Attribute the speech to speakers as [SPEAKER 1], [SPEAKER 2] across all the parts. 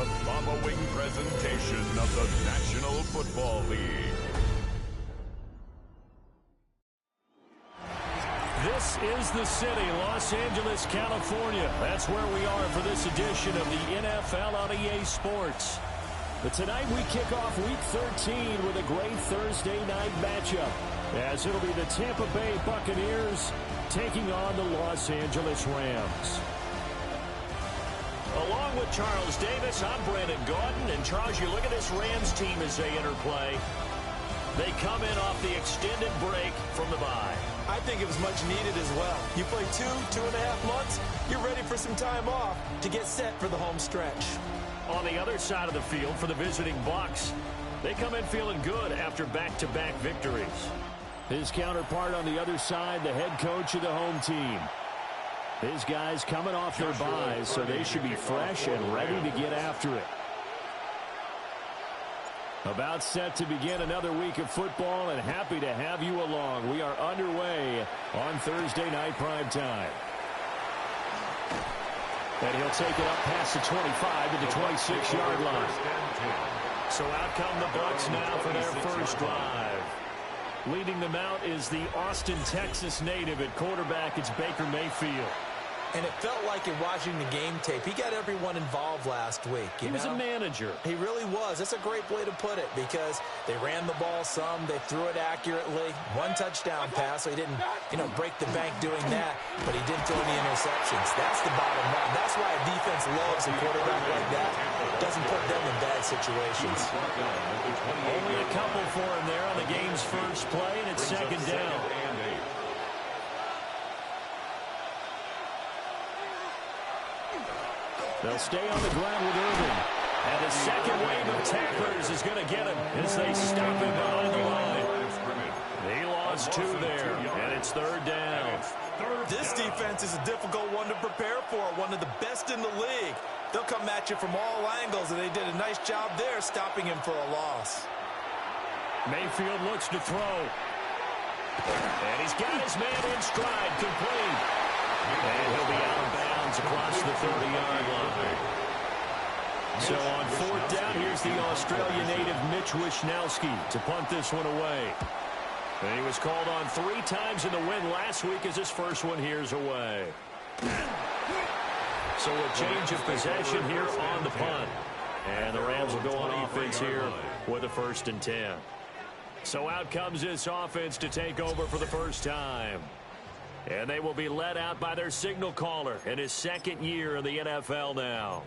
[SPEAKER 1] The following presentation of the National Football League.
[SPEAKER 2] This is the city, Los Angeles, California. That's where we are for this edition of the NFL on EA Sports. But tonight we kick off Week 13 with a great Thursday night matchup, as it'll be the Tampa Bay Buccaneers taking on the Los Angeles Rams. Along with Charles Davis, I'm Brandon Gaudin. And Charles, you look at this Rams team as they interplay. They come in off the extended break from the bye.
[SPEAKER 3] I think it was much needed as well. You play 2.5 months, you're ready for some time off to get set for the home stretch.
[SPEAKER 2] On the other side of the field for the visiting Bucs, they come in feeling good after back-to-back victories. His counterpart on the other side, the head coach of the home team. His guys coming off their byes, so they should be fresh and ready to get after it. About set to begin another week of football, and happy to have you along. We are underway on Thursday night primetime. And he'll take it up past the 25 to the 26-yard line. So out come the Bucs now for their first drive. Leading them out is the Austin, Texas native at quarterback. It's Baker Mayfield.
[SPEAKER 3] And it felt like in watching the game tape, he got everyone involved last week.
[SPEAKER 2] He was a manager.
[SPEAKER 3] He really was. That's a great way to put it, because they ran the ball some, they threw it accurately. One touchdown pass, so he didn't, break the bank doing that, but he didn't throw any interceptions. That's the bottom line. That's why a defense loves a quarterback like that. Doesn't put them in bad situations.
[SPEAKER 2] Only a couple for him there on the game's first play, and it's second down. They'll stay on the ground with Irvin. And the second wave of tacklers is going to get him as they stop him behind the line. He lost two there, and it's third down.
[SPEAKER 3] This defense is a difficult one to prepare for, one of the best in the league. They'll come at you from all angles, and they did a nice job there stopping him for a loss.
[SPEAKER 2] Mayfield looks to throw. And he's got his man in stride, complete. And he'll be out of bounds across the 30-yard line. So on fourth down, here's the Australia native Mitch Wishnowsky to punt this one away. And he was called on 3 times in the win last week as his first one here's away. So a change of possession here on the punt. And the Rams will go on offense here with a 1st and 10. So out comes this offense to take over for the first time. And they will be led out by their signal caller in his second year in the NFL now.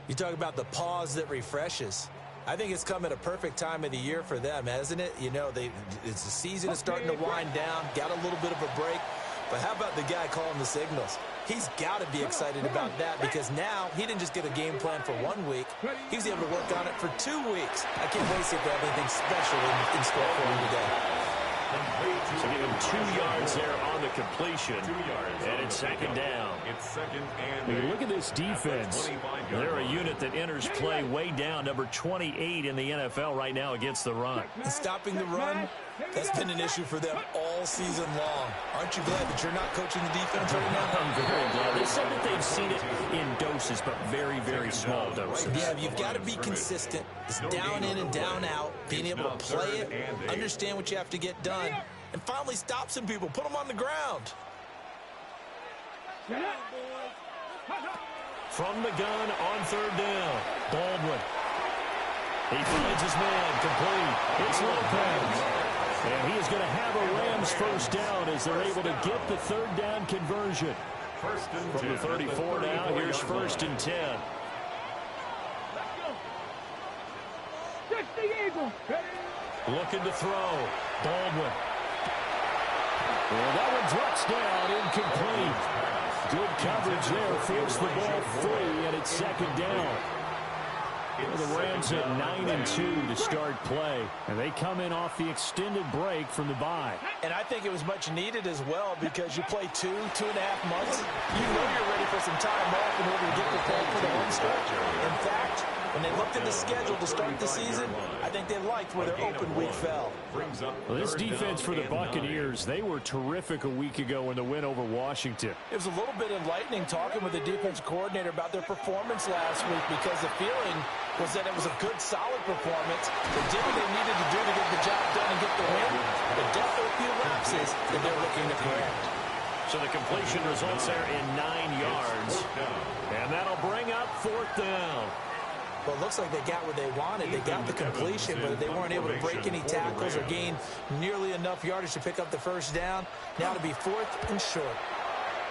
[SPEAKER 3] You talk about the pause that refreshes. I think it's come at a perfect time of the year for them, hasn't it? It's the season is starting to wind down, got a little bit of a break. But how about the guy calling the signals? He's got to be excited about that, because now he didn't just get a game plan for 1 week. He was able to work on it for 2 weeks. I can't wait to see if they have anything special in store for him today.
[SPEAKER 2] So give him 2 yards there on the completion. And it's second down. When you look at this defense, they're a unit that enters play way down, number 28 in the NFL right now against the run.
[SPEAKER 3] And stopping the run, that's been an issue for them all season long. Aren't you glad that you're not coaching the defense right now?
[SPEAKER 2] I'm very glad. They said that they've seen it in doses, but very, very small doses.
[SPEAKER 3] Yeah, you've got to be consistent. It's down in and down out, being able to play it, understand what you have to get done, and finally stop some people, put them on the ground.
[SPEAKER 2] From the gun on third down, Baldwin. He finds his man, complete. It's Lopez. And he is going to have a Rams first down as they're able to get the third down conversion. From the 34 now, here's 1st and 10. Looking to throw, Baldwin. Well, that one drops down, incomplete. Good coverage there, forced the ball free, and it's second down. The Rams at 9-2 to start play, and they come in off the extended break from the bye.
[SPEAKER 3] And I think it was much needed as well, because you play 2.5 months. You know you're ready for some time off in order to get prepared for the home stretch. In fact, When they looked at the schedule to start the season, I think they liked where their open week fell.
[SPEAKER 2] Well, this defense for the Buccaneers, they were terrific a week ago in the win over Washington.
[SPEAKER 3] It was a little bit enlightening talking with the defense coordinator about their performance last week, because the feeling was that it was a good, solid performance. They did what they needed to do to get the job done and get the win, but definitely a few lapses that they're looking to correct.
[SPEAKER 2] So the completion results there in 9 yards, and that'll bring up 4th down.
[SPEAKER 3] Well, it looks like they got what they wanted. They got the completion, but they weren't able to break any tackles or gain nearly enough yardage to pick up the first down. Now to be 4th and short.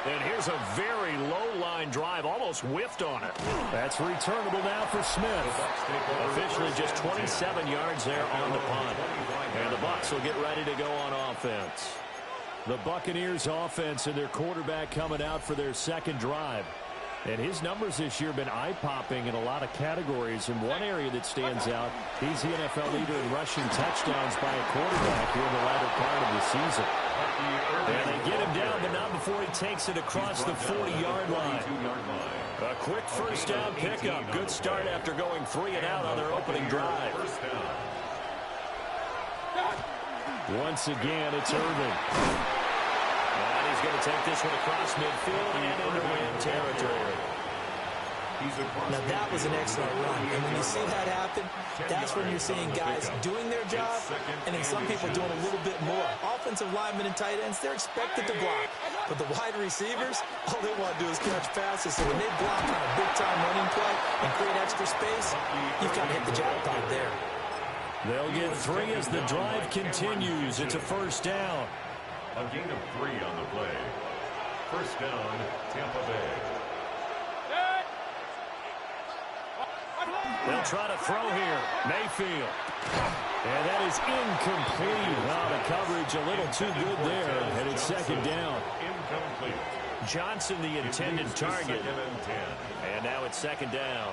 [SPEAKER 2] And here's a very low-line drive, almost whiffed on it. That's returnable now for Smith. Officially just 27 yards there on the punt. And the Bucs will get ready to go on offense. The Buccaneers offense and their quarterback coming out for their second drive. And his numbers this year have been eye-popping in a lot of categories. In one area that stands out, he's the NFL leader in rushing touchdowns by a quarterback here in the latter part of the season. And they get him down, but not before he takes it across the 40-yard line. A quick first down pickup. Good start after going 3 and out on their opening drive. Once again, it's Irvin. And he's going to take this one across midfield and into win territory.
[SPEAKER 3] Now, that was an excellent run. And when you see that happen, that's when you're seeing guys doing their job and then some people doing a little bit more. Offensive linemen and tight ends, they're expected to block. But the wide receivers, all they want to do is catch passes. So when they block on a big-time running play and create extra space, you've got to hit the jackpot there.
[SPEAKER 2] They'll get 3 as the drive continues. It's a first down.
[SPEAKER 1] A gain of 3 on the play. First down, Tampa Bay.
[SPEAKER 2] They'll try to throw here. Mayfield. And that is incomplete. Wow, the coverage a little too good there. And it's second down.
[SPEAKER 1] Incomplete.
[SPEAKER 2] Johnson, the intended target. And now it's second down.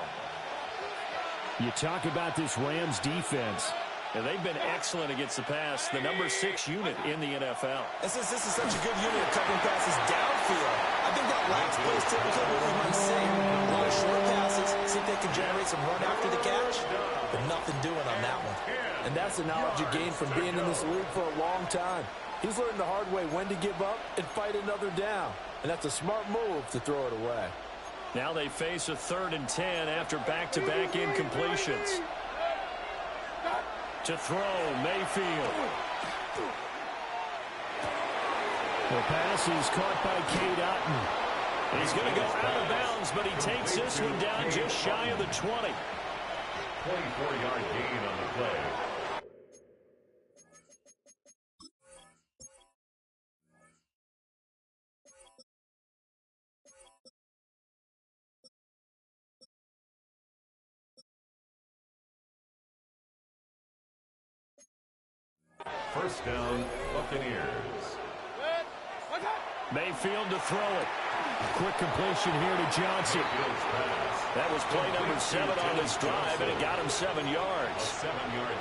[SPEAKER 2] You talk about this Rams defense. And they've been excellent against the pass, the number 6 unit in the NFL.
[SPEAKER 3] And since this is such a good unit of covering passes downfield, I think that last play is typically what we might see. A lot of short passes, see if they can generate some run after the catch, but nothing doing on that one.
[SPEAKER 4] And that's the knowledge you gain from being in this league for a long time. He's learned the hard way when to give up and fight another down. And that's a smart move to throw it away.
[SPEAKER 2] Now they face a 3rd and 10 after back-to-back incompletions. To throw, Mayfield. The pass is caught by Cade Otton. He's going to go out of bounds, but he takes this one down just shy of the 20.
[SPEAKER 1] 24-yard gain on the play. First down, Buccaneers.
[SPEAKER 2] Mayfield to throw it. Quick completion here to Johnson. That was play number 7 on this drive, and it got him 7 yards.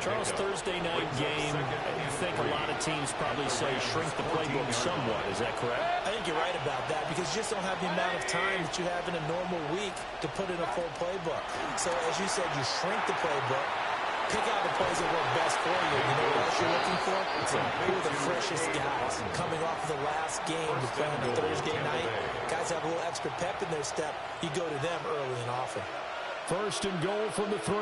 [SPEAKER 2] Charles, Thursday night game, I think a lot of teams probably say shrink the playbook somewhat. Is that correct?
[SPEAKER 3] I think you're right about that, because you just don't have the amount of time that you have in a normal week to put in a full playbook. So as you said, you shrink the playbook. Pick out the plays that work best for you. You know what else you're looking for? Who are the freshest guys coming off the last game to play on a Thursday night? Guys have a little extra pep in their step. You go to them early and often.
[SPEAKER 2] First and goal from the 3.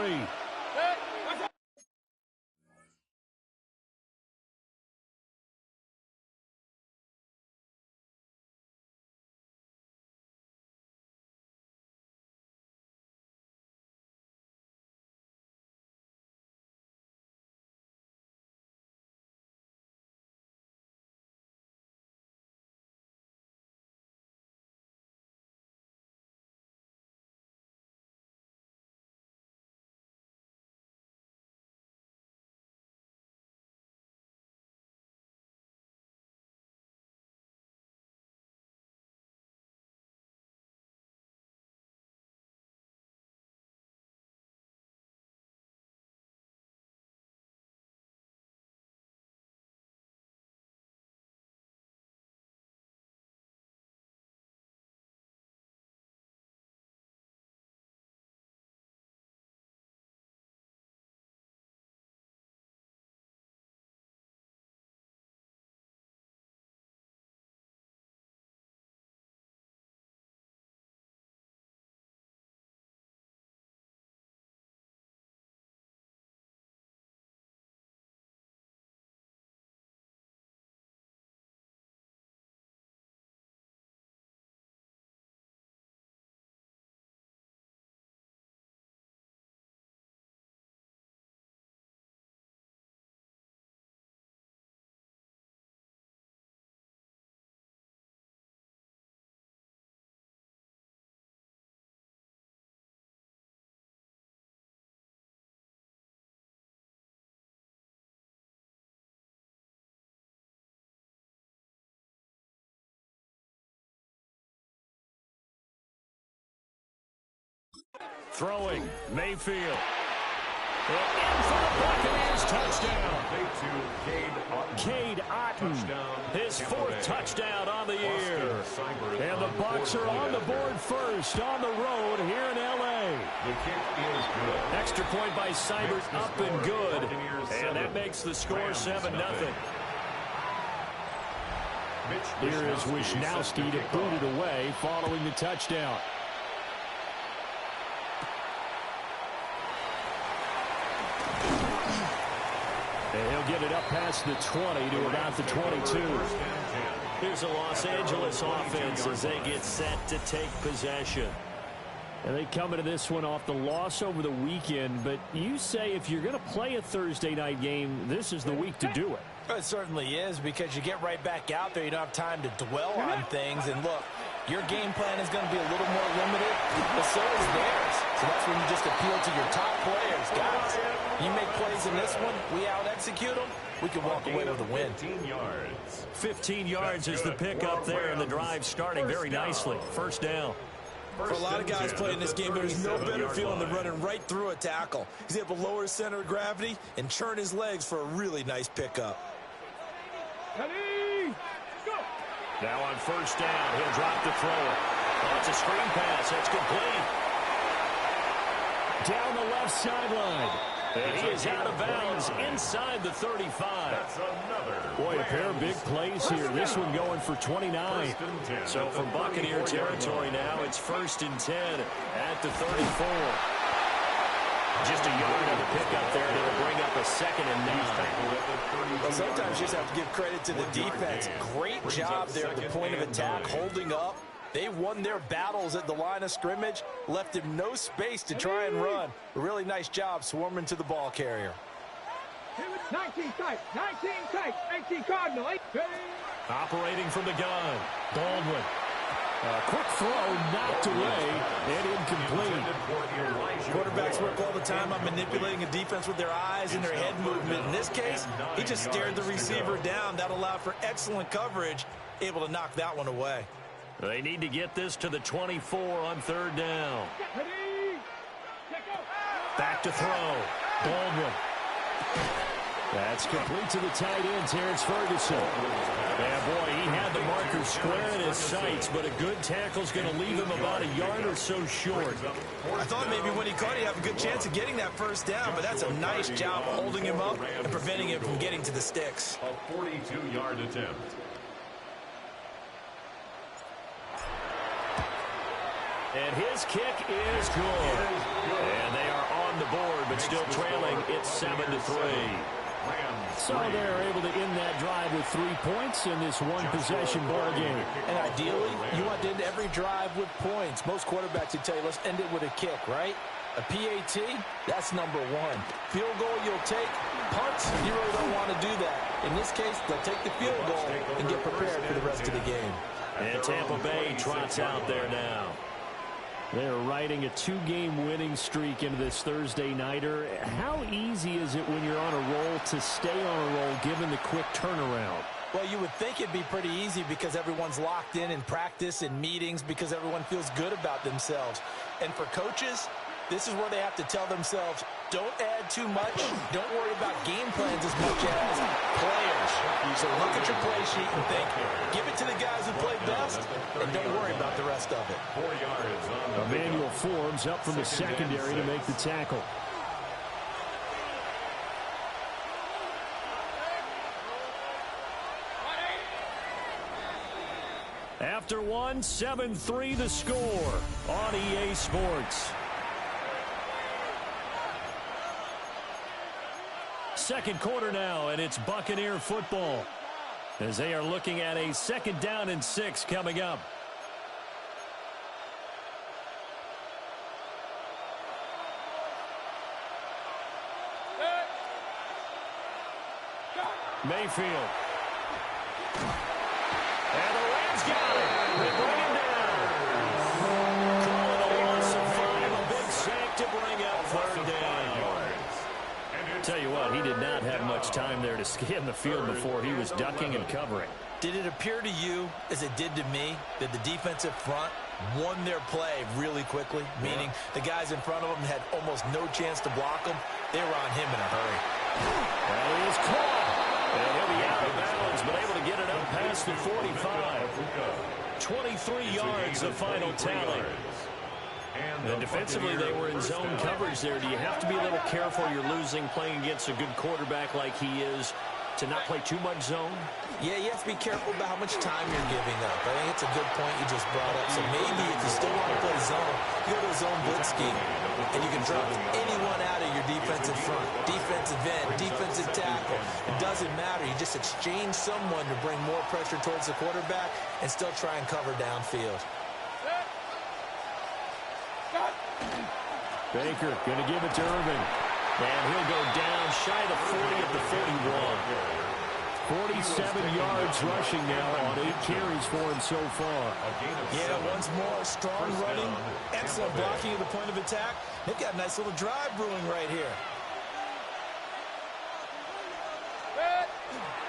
[SPEAKER 2] Throwing, Mayfield. In for the Buccaneers, touchdown. Cade Otton, his fourth touchdown on the year. And the Bucs are on the board first on the road here in L.A.
[SPEAKER 1] The kick is good.
[SPEAKER 2] Extra point by Seibert, up and good. And that makes the score 7-0. Here is Wisnowski to boot it away following the touchdown. And he'll get it up past the 20 to about the 22. Here's a Los Angeles offense as they get set to take possession. And they come into this one off the loss over the weekend, but you say if you're going to play a Thursday night game, this is the week to do it.
[SPEAKER 3] It certainly is, because you get right back out there. You don't have time to dwell on things. And look, your game plan is going to be a little more limited, but so is theirs. So that's when you just appeal to your top players. Guys, you make plays in this one, we out-execute them, we can walk away with a win.
[SPEAKER 1] 15 yards.
[SPEAKER 2] 15 yards is the pickup there, and the drive starting very nicely. First down.
[SPEAKER 3] For a lot of guys playing this game, there's no better feeling than running right through a tackle. He's able to lower his center of gravity and churn his legs for a really nice pickup.
[SPEAKER 2] Now on first down, he'll drop to throw it. Oh, it's a screen pass. That's complete. Down the left sideline. And he is out of bounds inside the 35.
[SPEAKER 1] That's another.
[SPEAKER 2] Boy, a pair of big plays here. This one going for 29. So from Buccaneer territory now, it's 1st and 10 at the 34. Just a yard of the pickup there. That'll bring up a 2nd and 9.
[SPEAKER 3] Well, sometimes you just have to give credit to the defense. Great job there at the point of attack, holding up. They won their battles at the line of scrimmage, left him no space to try and run. A really nice job swarming to the ball carrier.
[SPEAKER 5] 19 tight, 19 tight, 19 Cardinal.
[SPEAKER 2] Operating from the gun, Baldwin. A quick throw knocked away and incomplete.
[SPEAKER 3] Quarterbacks work all the time on manipulating a defense with their eyes and their head movement. In this case, he just stared the receiver down. That allowed for excellent coverage, able to knock that one away.
[SPEAKER 2] They need to get this to the 24 on 3rd down. Back to throw. Baldwin. That's complete to the tight end, Terrence Ferguson. Yeah, boy, he had the marker square in his sights, but a good tackle's going to leave him about a yard or so short.
[SPEAKER 3] I thought maybe when he caught, he'd have a good chance of getting that first down, but that's a nice job holding him up and preventing him from getting to the sticks.
[SPEAKER 1] A 42-yard attempt.
[SPEAKER 2] And his kick is good. And they are on the board, but still trailing. It's 7-3. So they're able to end that drive with 3 points in this one-possession ball game.
[SPEAKER 3] And ideally, you want to end every drive with points. Most quarterbacks would tell you, let's end it with a kick, right? A PAT, that's number 1. Field goal, you'll take. Punts, you really don't want to do that. In this case, they'll take the field goal and get prepared for the rest of the game.
[SPEAKER 2] And Tampa Bay trots out there now. They're riding a 2-game winning streak into this Thursday nighter. How easy is it when you're on a roll to stay on a roll given the quick turnaround?
[SPEAKER 3] Well, you would think it'd be pretty easy because everyone's locked in practice and meetings because everyone feels good about themselves. And for coaches, this is where they have to tell themselves, don't add too much. Don't worry about game plans as much as players. So look at your play sheet and think, give it to the guys who play best, and don't worry about the rest of it.
[SPEAKER 1] 4 yards on
[SPEAKER 2] Emmanuel Forbes up from the secondary to make the tackle. After one, 7-3 the score on EA Sports. Second quarter now, and it's Buccaneer football as they are looking at a 2nd down and 6 coming up. Mayfield. And the Rams got it. They bring him down. Calling a loss of 5. A big sack to bring up 3rd down. Tell you what, he did not have much time there to scan the field before he was ducking and covering.
[SPEAKER 3] Did it appear to you, as it did to me, that the defensive front won their play really quickly, meaning the guys in front of them had almost no chance to block them. They were on him in a hurry.
[SPEAKER 2] Well, he is caught. And he'll be out of bounds, but able to get it up past the 45. 23 yards, the final tally. And defensively, they were in zone coverage there. Do you have to be a little careful? You're losing playing against a good quarterback like he is to not play too much zone?
[SPEAKER 3] Yeah, you have to be careful about how much time you're giving up. I think it's a good point you just brought up. So maybe if you still want to play zone, you go to a zone blitz scheme, and you can drop anyone out of your defensive front, defensive end, defensive tackle. It doesn't matter. You just exchange someone to bring more pressure towards the quarterback and still try and cover downfield.
[SPEAKER 2] Baker going to give it to Irvin. And he'll go down shy of the 40 at the 41. 47 yards rushing now on 8 carries for him so far.
[SPEAKER 3] Yeah, once more, strong running, excellent blocking at the point of attack. They've got a nice little drive brewing right here.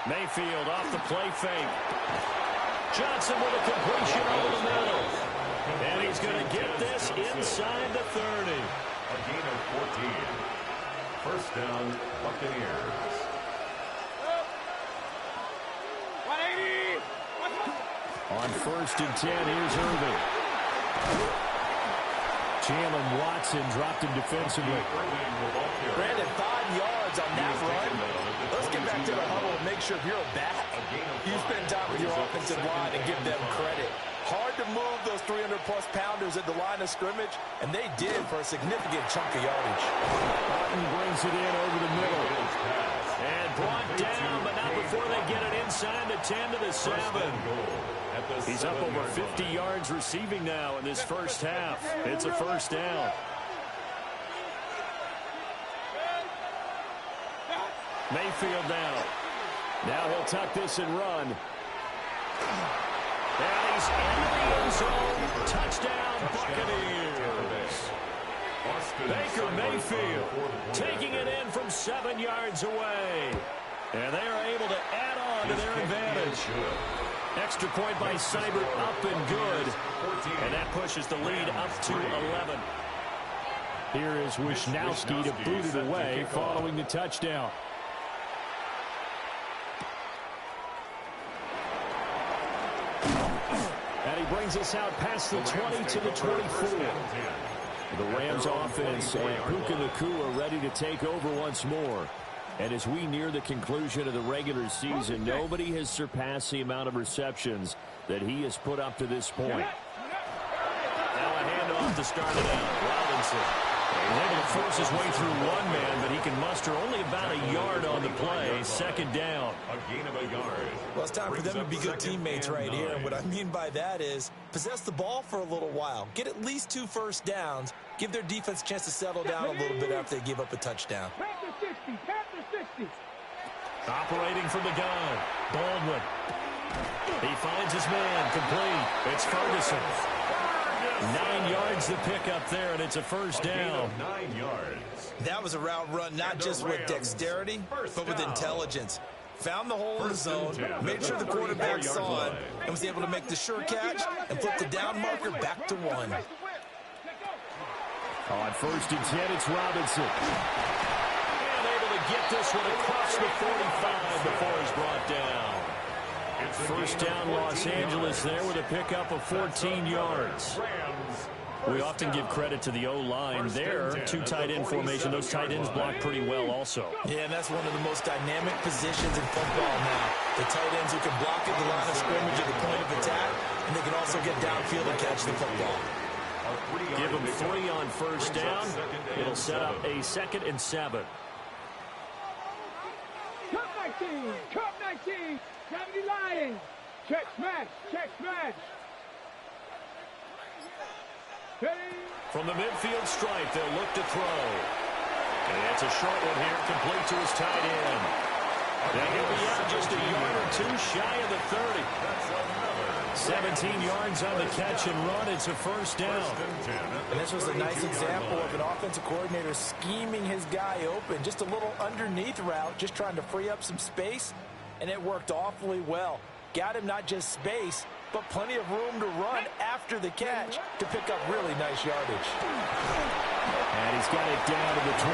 [SPEAKER 2] Mayfield off the play fake. Johnson with a completion over the middle. And he's going to get this inside the 30.
[SPEAKER 1] A gain of 14. First down, Buccaneers.
[SPEAKER 5] 180.
[SPEAKER 2] On 1st and 10, here's Irvin. Jalen Watson dropped him defensively.
[SPEAKER 3] Brandon, 5 yards on that run. Let's get back to the huddle and make sure if you're a back, you spend time with your offensive line and give them credit. Hard to move those 300-plus pounders at the line of scrimmage, and they did for a significant chunk of yardage.
[SPEAKER 2] Martin brings it in over the middle. And brought down, but not before they get it inside the 10 to the 7. He's up over 50 yards receiving now in this first half. It's a first down. Mayfield down. Now he'll tuck this and run. And he's in the end zone. Touchdown, Buccaneers. Baker Mayfield taking it in from 7 yards away. And they are able to add on to their advantage. Extra point by Seibert, up and good. And that pushes the lead up to 11. Here is Wisnowski to boot it away following the touchdown. And he brings us out past the 20 to the 24. The Rams offense and Puka Nacua ready to take over once more. And as we near the conclusion of the regular season, nobody has surpassed the amount of receptions that he has put up to this point. Now a handoff to start it out. Robinson. He's able to force his way through one man, but he can muster only about a yard on the play. Second down.
[SPEAKER 1] A gain of a yard.
[SPEAKER 3] Well, it's time for them to be good teammates right here. And what I mean by that is possess the ball for a little while. Get at least 2 first downs. Give their defense a chance to settle down a little bit after they give up a touchdown.
[SPEAKER 5] Panther 60. Panther 60.
[SPEAKER 2] Operating from the gun. Baldwin. He finds his man. Complete. It's Ferguson. 9 yards to pick up there, and it's a first down.
[SPEAKER 1] 9 yards.
[SPEAKER 3] That was a route run not just with dexterity, but with intelligence. Found the hole in the zone, made sure the quarterback saw it, and was able to make the sure catch and flip the down marker back to 1.
[SPEAKER 2] On 1st and 10, it's Robinson. And able to get this one across the 45 before he's brought down. First down, Los Angeles there with a pickup of 14 yards. We often give credit to the O-line there. 2 tight end formation. Those tight ends block pretty well also.
[SPEAKER 3] Yeah, and that's one of the most dynamic positions in football now. The tight ends who can block at the line of scrimmage at the point of attack, and they can also get downfield and catch the football.
[SPEAKER 2] Give them 3 on first down. It'll set up a 2nd and 7.
[SPEAKER 5] Cup 19. Cup 19. 70 Lions. Check smash. Check smash.
[SPEAKER 2] From the midfield stripe, they'll look to throw. And it's a short one here, complete to his tight end. And he'll be out just a yard or 2 shy of the 30. 17 yards on the catch and run. It's a first down.
[SPEAKER 3] And this was a nice example of an offensive coordinator scheming his guy open. Just a little underneath route, just trying to free up some space, and it worked awfully well. Got him not just space,
[SPEAKER 4] but plenty of room to run after the catch to pick up really nice yardage.
[SPEAKER 2] And he's got it down to the 28.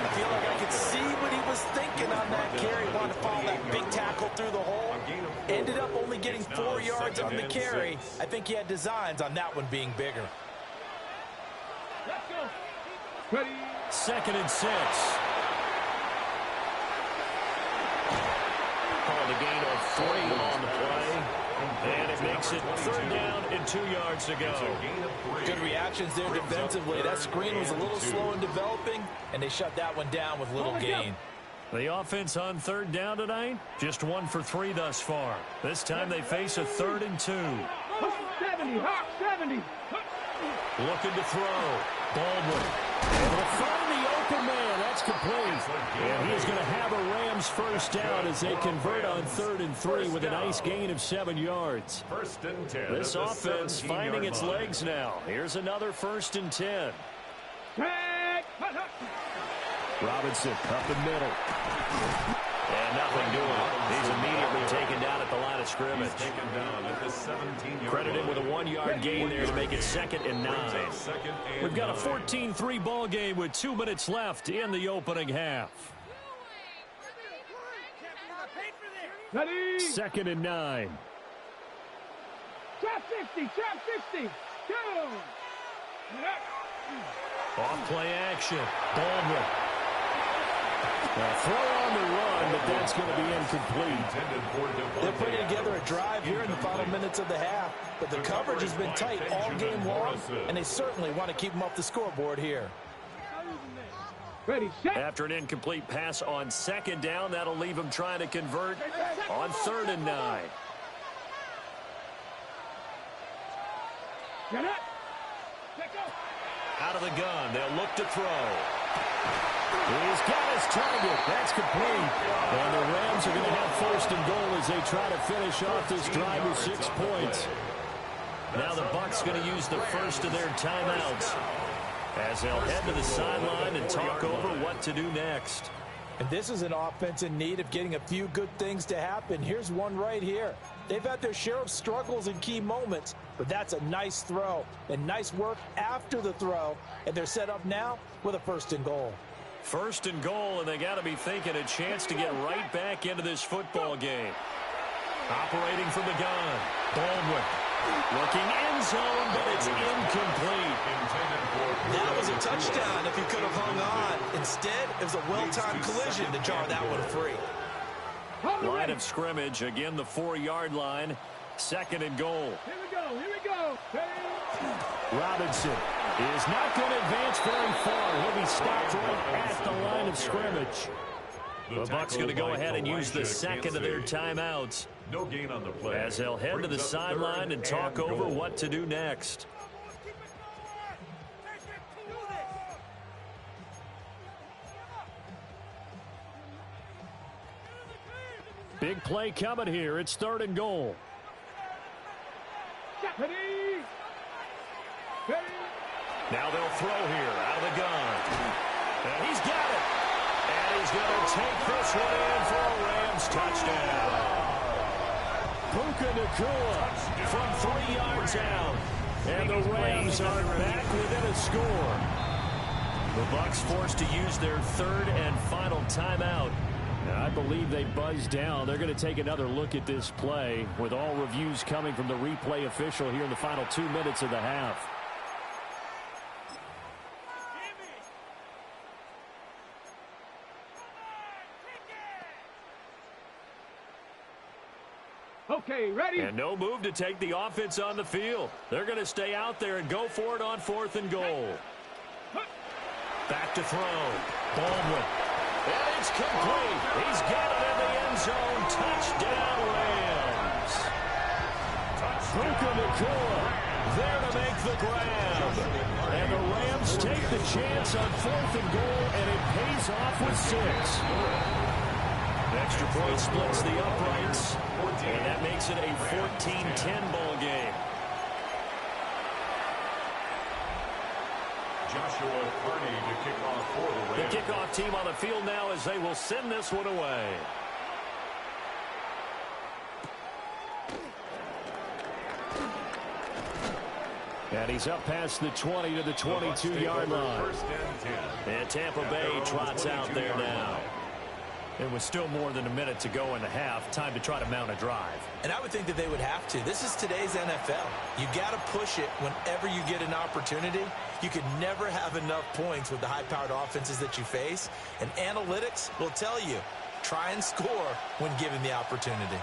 [SPEAKER 4] I feel like I could see what he was thinking on that carry. Wanted to follow that big tackle through the hole. Ended up only getting 4 yards on the carry. I think he had designs on that one being bigger.
[SPEAKER 5] Let's go. Ready.
[SPEAKER 2] 2nd and 6. Called a gain of 3 on the play. And it makes it 3rd down and 2 yards to go.
[SPEAKER 4] Good reactions there defensively. That screen was a little slow in developing, and they shut that one down with little gain.
[SPEAKER 2] The offense on 3rd down tonight, just 1 for 3 thus far. This time they face a 3rd and 2.
[SPEAKER 5] 70, Hawk 70.
[SPEAKER 2] Looking to throw. Baldwin. And will find the open man. That's complete. And he's going to have a Rams first down as they convert on 3rd and 3 with a nice gain of 7 yards.
[SPEAKER 1] 1st and 10.
[SPEAKER 2] This offense finding its legs now. Here's another 1st and 10. Robinson up the middle. And nothing doing. He's immediately taken down at the line of scrimmage. Credited with a 1-yard gain there to make it 2nd and 9. We've got a 14-3 ball game with 2 minutes left in the opening half.
[SPEAKER 5] Ready.
[SPEAKER 2] 2nd and 9.
[SPEAKER 5] Trap 60, trap 60. Go.
[SPEAKER 2] Off play action. Baldwin. A throw on the run, but that's going to be incomplete.
[SPEAKER 4] They're putting together a drive here in the final minutes of the half, but the coverage has been tight all game long, and they certainly want to keep them off the scoreboard here.
[SPEAKER 5] Ready, set.
[SPEAKER 2] After an incomplete pass on 2nd down, that'll leave them trying to convert on 3rd and 9.
[SPEAKER 5] Get up. Let go.
[SPEAKER 2] Out of the gun, they'll look to throw. He's got his target. That's complete. And the Rams are going to have 1st and goal as they try to finish off this drive with 6 points. Now the Bucs going to use the first of their timeouts as they'll head to the sideline and talk over what to do next.
[SPEAKER 4] And this is an offense in need of getting a few good things to happen. Here's one right here. They've had their share of struggles in key moments, but that's a nice throw and nice work after the throw. And they're set up now with a 1st and goal.
[SPEAKER 2] 1st and goal, and they got to be thinking a chance to get right back into this football game. Operating from the gun. Baldwin. Looking end zone, but it's incomplete.
[SPEAKER 3] That was a touchdown if he could have hung on. Instead, it was a well-timed collision to jar that one free.
[SPEAKER 2] Line of scrimmage, again the 4-yard line. 2nd and goal.
[SPEAKER 5] Here we go, here we go.
[SPEAKER 2] Robinson is not going to advance very far. He'll be stopped right at the line of scrimmage. The Bucs going to go ahead and use the 2nd of their timeouts.
[SPEAKER 1] No gain on the play.
[SPEAKER 2] As they'll head to the sideline and talk over what to do next. Big play coming here. It's 3rd and goal.
[SPEAKER 5] Ready. Ready.
[SPEAKER 2] Now they'll throw here out of the gun. And he's got it. And he's going to take this one in for a Rams touchdown. Puka Nacua from 3 yards out. And the Rams are back within a score. The Bucs forced to use their 3rd and final timeout. I believe they buzzed down. They're going to take another look at this play with all reviews coming from the replay official here in the final 2 minutes of the half.
[SPEAKER 5] Okay, ready.
[SPEAKER 2] And no move to take the offense on the field. They're going to stay out there and go for it on 4th and goal. Back to throw. Baldwin. And it's complete. He's got it in the end zone. Touchdown, Rams. Puka Nacua there to make the grab. And the Rams take the chance on 4th and goal, and it pays off with 6. Extra point splits the uprights, and that makes it a 14-10 ball game.
[SPEAKER 1] Joshua Carney to kick off for the Rams.
[SPEAKER 2] The kickoff team on the field now as they will send this one away. And he's up past the 20 to the 22-yard line. And Tampa Bay trots out there now.
[SPEAKER 4] It was still more than a minute to go in the half. Time to try to mount a drive.
[SPEAKER 3] And I would think that they would have to. This is today's NFL. You got to push it whenever you get an opportunity. You can never have enough points with the high-powered offenses that you face. And analytics will tell you, try and score when given the opportunity.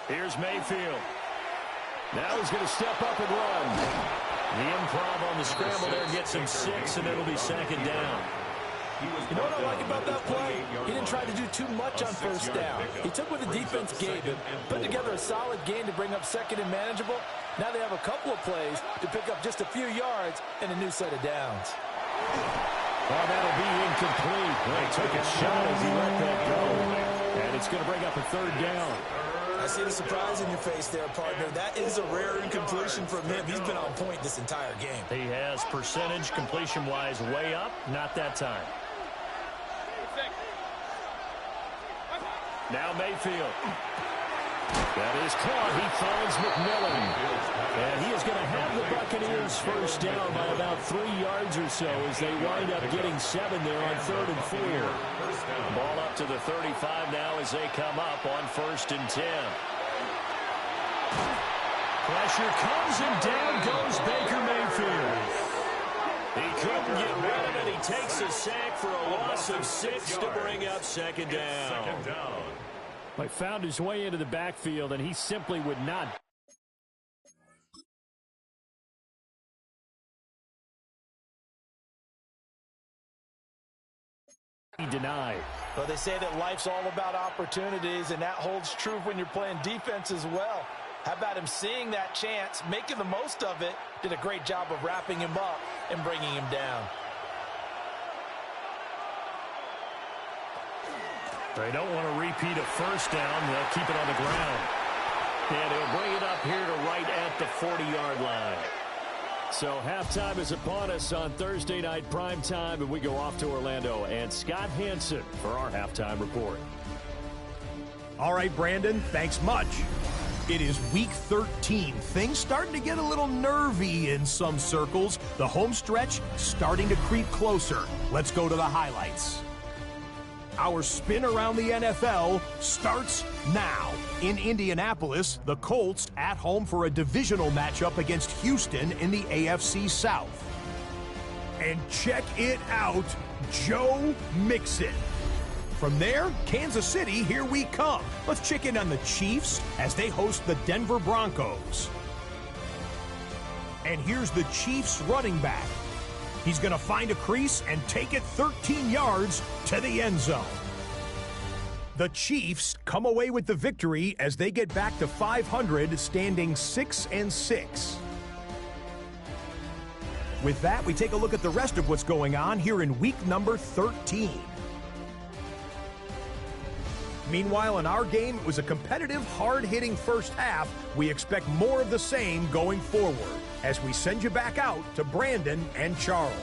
[SPEAKER 2] Here's Mayfield. Now he's going to step up and run. The improv on the scramble there gets him 6, and it'll be second down.
[SPEAKER 4] You know what I like about that play? He didn't try to do too much on first down. He took what the defense gave him, put together a solid game to bring up second and manageable. Now they have a couple of plays to pick up just a few yards and a new set of downs.
[SPEAKER 2] Oh, that'll be incomplete. Well, he took a shot as he let that go. And it's going to bring up a third down.
[SPEAKER 3] I see the surprise in your face there, partner. That is a rare incompletion from him. He's been on point this entire game.
[SPEAKER 4] He has percentage completion-wise way up. Not that time.
[SPEAKER 2] Now Mayfield. That is caught. He finds McMillan. And he is going to have the Buccaneers first down by about 3 yards or so as they wind up getting 7 there on 3rd and 4. Ball up to the 35 now as they come up on 1st and 10. Pressure comes and down goes Baker Mayfield. He couldn't get rid of it. He takes a sack for a loss of 6 to bring up second down.
[SPEAKER 4] He found his way into the backfield, and he simply would not. He denied.
[SPEAKER 6] Well, they say that life's all about opportunities, and that holds true when you're playing defense as well. How about him seeing that chance, making the most of it, did a great job of wrapping him up and bringing him down.
[SPEAKER 4] They don't want to repeat a first down. They'll keep it on the ground.
[SPEAKER 2] And he'll bring it up here to right at the 40-yard line. So halftime is upon us on Thursday night primetime, and we go off to Orlando. And Scott Hansen for our halftime report.
[SPEAKER 7] All right, Brandon, thanks much. It is week 13. Things starting to get a little nervy in some circles. The home stretch starting to creep closer. Let's go to the highlights. Our spin around the NFL starts now. In Indianapolis, the Colts at home for a divisional matchup against Houston in the AFC South. And check it out, Joe Mixon. From there, Kansas City, here we come. Let's check in on the Chiefs as they host the Denver Broncos. And here's the Chiefs running back. He's going to find a crease and take it 13 yards to the end zone. The Chiefs come away with the victory as they get back to 500, standing 6-6. With that, we take a look at the rest of what's going on here in week number 13. Meanwhile, in our game, it was a competitive, hard-hitting first half. We expect more of the same going forward as we send you back out to Brandon and Charles.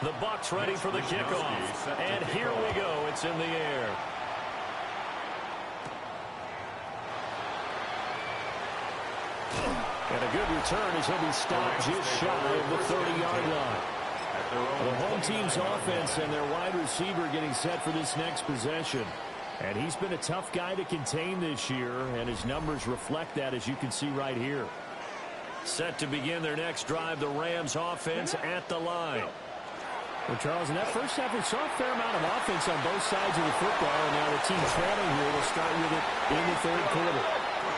[SPEAKER 2] The Bucs ready for the kickoff. And here we go. It's in the air. And a good return as he'll be stopped just shy of the 30-yard line. The home team's offense and their wide receiver getting set for this next possession. And he's been a tough guy to contain this year, and his numbers reflect that, as you can see right here. Set to begin their next drive, the Rams offense at the line.
[SPEAKER 4] Well, Charles, in that first half, we saw a fair amount of offense on both sides of the football, and now the team trailing here will start with it in the third quarter.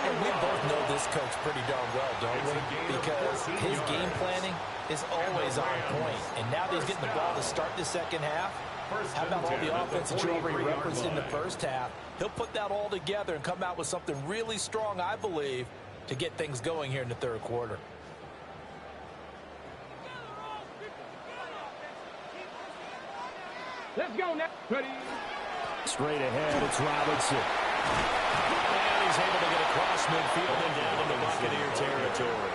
[SPEAKER 6] And we both know this coach pretty darn well, don't we? Because his game planning is always on point. And now that he's getting the ball to start the second half, how about all the offense that you already referenced in the first half? He'll put that all together and come out with something really strong, I believe, to get things going here in the third quarter.
[SPEAKER 5] Let's go now. Ready.
[SPEAKER 2] Straight ahead, it's Robinson. And he's able to get across midfield and down into Buccaneer territory.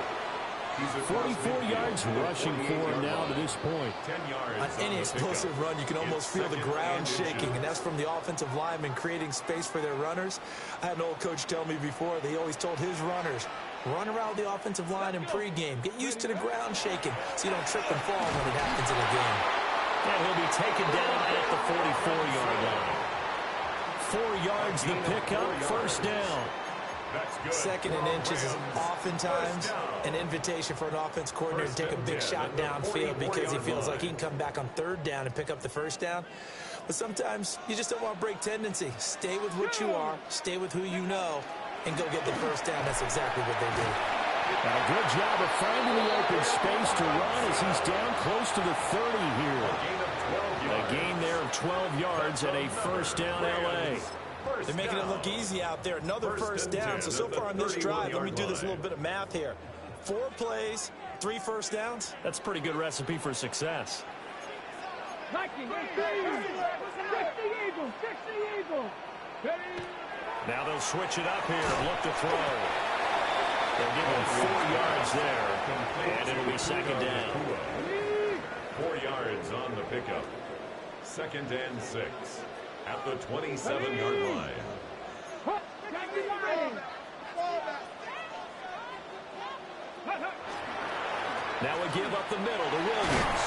[SPEAKER 2] 44 yards rushing for him now to this point.
[SPEAKER 3] 10 yards. On any explosive run, you can almost feel the ground shaking, and that's from the offensive linemen creating space for their runners. I had an old coach tell me before, he always told his runners, run around the offensive line in pregame. Get used to the ground shaking so you don't trip and fall when it happens in a game.
[SPEAKER 2] And he'll be taken down at the 44-yard line. 4 yards the pickup, first down.
[SPEAKER 3] Second and inches is oftentimes an invitation for an offense coordinator to take a big shot downfield because he feels like he can come back on third down and pick up the first down. But sometimes you just don't want to break tendency. Stay with what you are, stay with who you know, and go get the first down. That's exactly what they did.
[SPEAKER 2] And a good job of finding the open space to run as he's down close to the 30 here. A gain there of 12 yards and a first down L.A.
[SPEAKER 3] They're making it look easy out there. Another first down. So far on this drive, let me do this little bit of math here. 4 plays, 3 first downs.
[SPEAKER 2] That's a pretty good recipe for success. Now they'll switch it up here and look to throw. They'll give him 4 yards there, and it'll be second down.
[SPEAKER 1] 4 yards on the pickup. 2nd and 6 at the 27-yard line.
[SPEAKER 2] Now we give up the middle to Williams.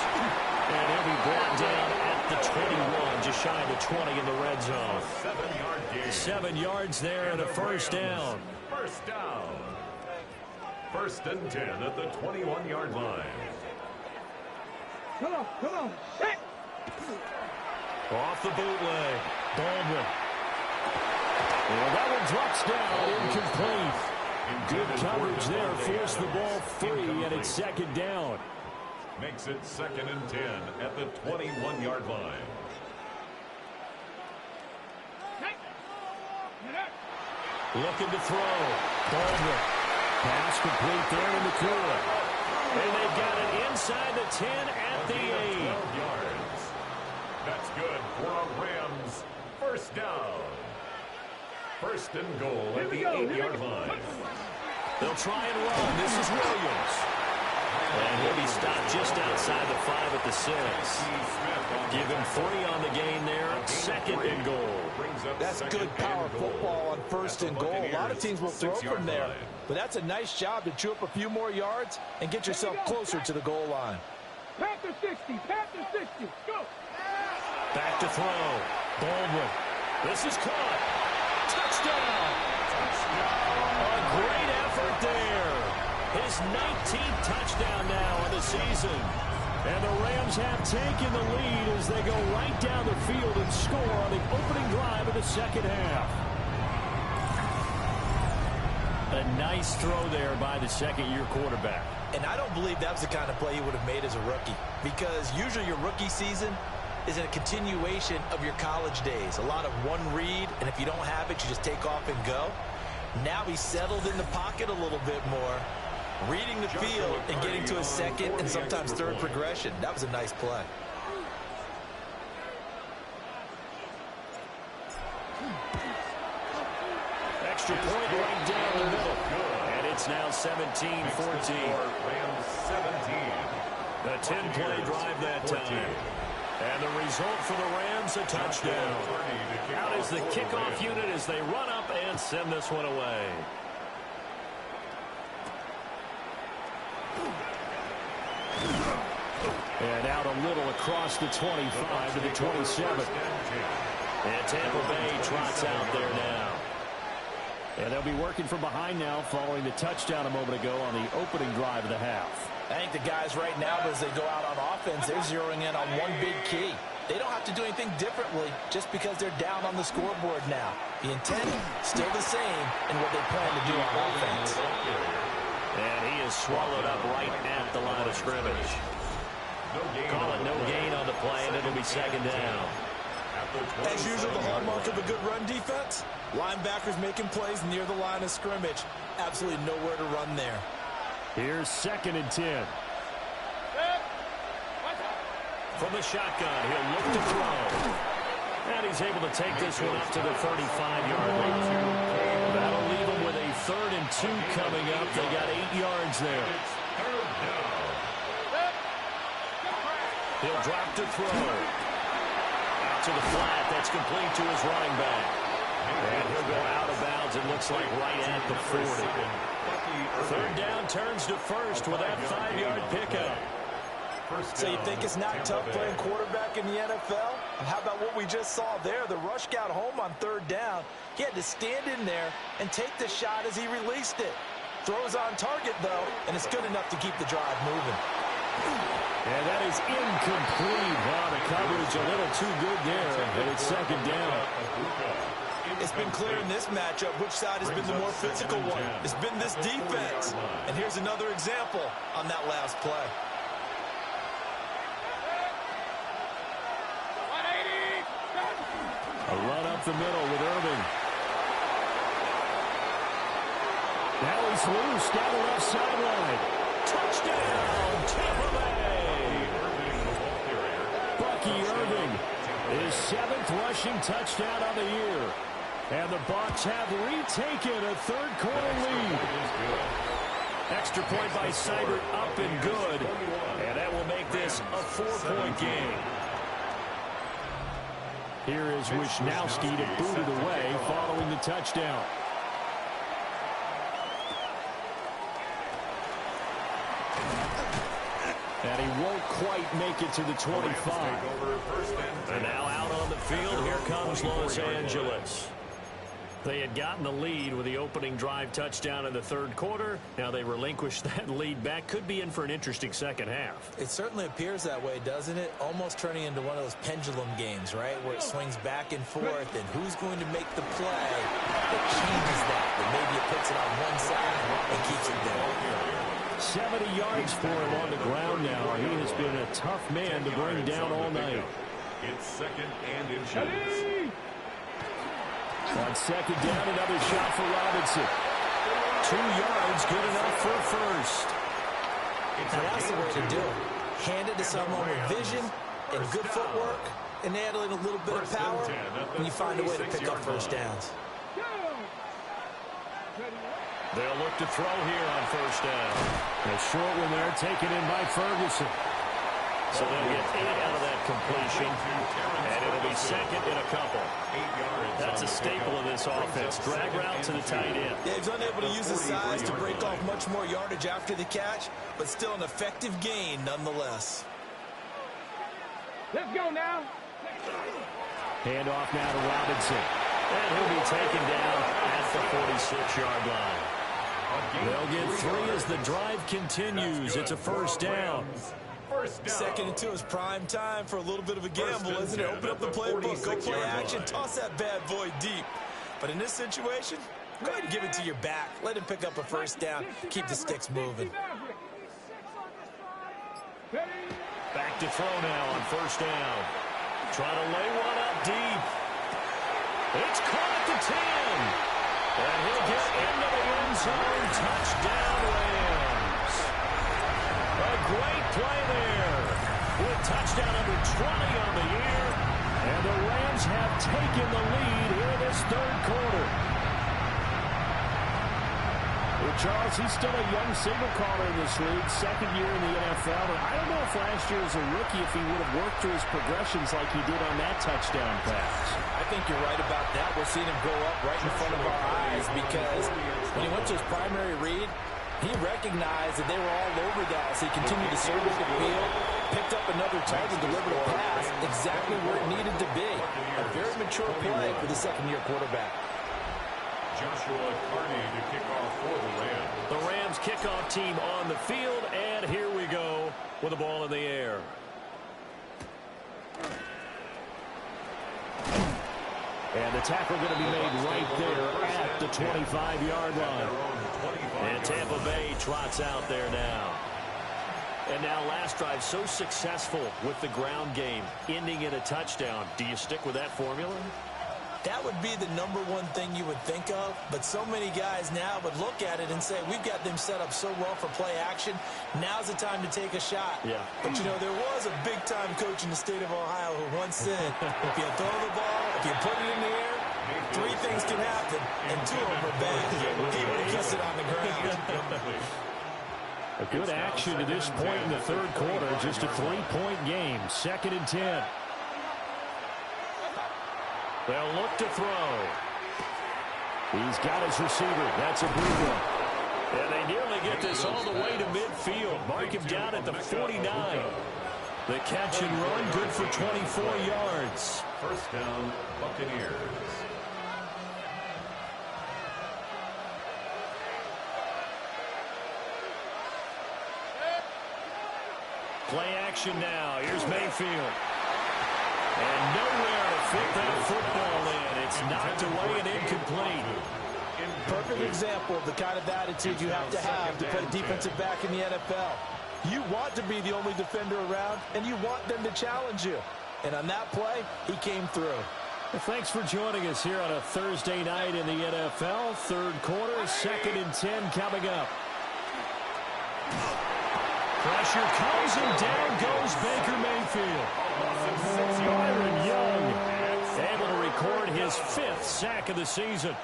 [SPEAKER 2] And he'll be brought down at the 21, just shy of the 20 in the red zone.
[SPEAKER 1] 7-yard gain.
[SPEAKER 2] 7 yards there and a first down.
[SPEAKER 1] First down. 1st and 10 at the 21-yard line.
[SPEAKER 5] Come on. Set.
[SPEAKER 2] Off the bootleg. Baldwin. Well, that one drops down, incomplete. Good coverage there, forced the ball free, and it's second down.
[SPEAKER 1] Makes it 2nd and 10 at the 21-yard line.
[SPEAKER 2] Looking to throw. Baldwin. Pass complete there in the clear. And they've got it inside the 10 at the 8.
[SPEAKER 1] 12 yards. That's good for a Rams first down. 1st and goal at the 8-yard line.
[SPEAKER 2] They'll try and run. This is Williams. And he'll be stopped just outside the 5 at the 6. Give him 3 on the gain there. 2nd and goal.
[SPEAKER 3] That's good power football on 1st and goal. A lot of teams will throw from there. But that's a nice job to chew up a few more yards and get yourself closer to the goal line.
[SPEAKER 5] Panther 60. Go.
[SPEAKER 2] Back to throw. Baldwin. This is caught. Touchdown. A great effort there. His 19th touchdown now of the season. And the Rams have taken the lead as they go right down the field and score on the opening drive of the second half. A nice throw there by the second-year quarterback.
[SPEAKER 3] And I don't believe that was the kind of play he would have made as a rookie, because usually your rookie season is a continuation of your college days. A lot of one read, and if you don't have it, you just take off and go. Now he's settled in the pocket a little bit more, reading the field and getting to his second and sometimes third progression. That was a nice play.
[SPEAKER 2] Extra point right down the middle. And it's now 17-14.
[SPEAKER 1] Rams 17.
[SPEAKER 2] The 10-play drive that time. And the result for the Rams, a touchdown. Out is the kickoff unit as they run up and send this one away. And out a little across the 25 to the 27. And Tampa Bay trots out there now. And they'll be working from behind now following the touchdown a moment ago on the opening drive of the half.
[SPEAKER 3] I think the guys right now, as they go out on offense, they're zeroing in on one big key. They don't have to do anything differently just because they're down on the scoreboard now. The intent still the same in what they plan to do on offense.
[SPEAKER 2] And he is swallowed up right at the line of scrimmage. Call it no gain on the play, and it'll be second down.
[SPEAKER 3] As usual, the hallmark of a good run defense, linebackers making plays near the line of scrimmage. Absolutely nowhere to run there.
[SPEAKER 2] Here's 2nd and 10. From the shotgun, he'll look to throw. And he's able to take this one up to the 35-yard line. That'll leave him with a 3rd and 2 coming up. They got 8 yards there. He'll drop to throw. Out to the flat. That's complete to his running back. And he'll go out of bounds. It looks like right at the 40. 3rd down turns to first with that 5-yard pickup.
[SPEAKER 4] So you think it's not tough playing quarterback in the NFL? And how about what we just saw there? The rush got home on 3rd down. He had to stand in there and take the shot as he released it. Throws on target, though, and it's good enough to keep the drive moving.
[SPEAKER 2] And that is incomplete. Wow, the coverage a little too good there, and it's 2nd down.
[SPEAKER 4] It's been clear in this matchup which side has been the more physical one. It's been this defense. And here's another example on that last play.
[SPEAKER 2] A run up the middle with Irving. Now he's loose down the left sideline. Touchdown, Tampa Bay! Bucky Irving, his 7th rushing touchdown of the year. And the Bucs have retaken a 3rd quarter lead. Extra point by Seibert, up and good. And that will make this a 4-point game. Here is Wisnowski to boot it away following the touchdown. And he won't quite make it to the 25. And now out on the field, here comes Los Angeles. They had gotten the lead with the opening drive touchdown in the 3rd quarter. Now they relinquished that lead back. Could be in for an interesting second half.
[SPEAKER 3] It certainly appears that way, doesn't it? Almost turning into one of those pendulum games, right? Where it swings back and forth, and who's going to make the play that changes that? That maybe it puts it on one side and keeps it there.
[SPEAKER 2] 70 yards for him on the ground now. He has been a tough man to bring down all night.
[SPEAKER 1] It's 2nd and inches.
[SPEAKER 2] On 2nd down, another shot for Robinson. 2 yards, good enough for a first.
[SPEAKER 3] Now that's the way to do it. Hand it to someone with vision and good footwork, and add a little bit of power, and you find a way to pick up first downs.
[SPEAKER 2] They'll look to throw here on 1st down. A short one there, taken in by Ferguson. So they'll get 8 out of that completion, and it'll be 2nd in a couple. That's a staple of this offense. Drag route to the tight end.
[SPEAKER 4] Yeah, he's unable to use his size to break off much more yardage after the catch, but still an effective gain nonetheless.
[SPEAKER 5] Let's go now.
[SPEAKER 2] Hand off now to Robinson. And he'll be taken down at the 46-yard line. They'll get 3 as the drive continues. It's a 1st down.
[SPEAKER 4] 2nd and 2 is prime time for a little bit of a gamble, isn't it? Open up the playbook, go play action, toss that bad boy deep. But in this situation, go ahead and give it to your back. Let him pick up a 1st down. Keep the sticks moving.
[SPEAKER 2] Back to throw now on 1st down. Trying to lay one up deep. It's caught at the 10. And he'll get into the end zone. Touchdown, Rams. A great play there. With touchdown number 20 on the year. And the Rams have taken the lead here in this 3rd quarter. Well, Charles, he's still a young signal caller in this league, 2nd year in the NFL. And I don't know if last year as a rookie if he would have worked through his progressions like he did on that touchdown pass.
[SPEAKER 4] I think you're right about that. We're seeing him go up right in front of our eyes because when he went to his primary read, he recognized that they were all over that, so he continued to survey the field, picked up another target, delivered a pass exactly where it needed to be. A very mature play for the 2nd-year quarterback.
[SPEAKER 1] Joshua Carney to kick off for the Rams.
[SPEAKER 2] The Rams kickoff team on the field, and here we go with the ball in the air. And the tackle going to be made right there at the 25-yard line. And Tampa Bay trots out there now. And now last drive so successful with the ground game, ending in a touchdown. Do you stick with that formula?
[SPEAKER 6] That would be the number one thing you would think of, but so many guys now would look at it and say, we've got them set up so well for play action. Now's the time to take a shot. Yeah. But, you know, there was a big-time coach in the state of Ohio who once said, if you throw the ball, if you put it in the air, 3 things can happen, and 2 of them are bad. He would kiss it on the ground.
[SPEAKER 2] A good action to this point in the third quarter. Just a 3-point game. 2nd and 10. They'll look to throw. He's got his receiver. That's a big one. And they nearly get this all the way to midfield. Mark him down at the 49. The catch and run, good for 24 yards.
[SPEAKER 1] First down, Buccaneers.
[SPEAKER 2] Play action now. Here's Mayfield. And nowhere to fit that football in. It's knocked away and incomplete.
[SPEAKER 4] Perfect example of the kind of attitude you have to play defensive back in the NFL. You want to be the only defender around, and you want them to challenge you. And on that play, he came through.
[SPEAKER 2] Well, thanks for joining us here on a Thursday night in the NFL. Third quarter, 2nd and 10 coming up. Pressure comes, and down goes Baker Mayfield. Byron Young able to record his 5th sack of the season.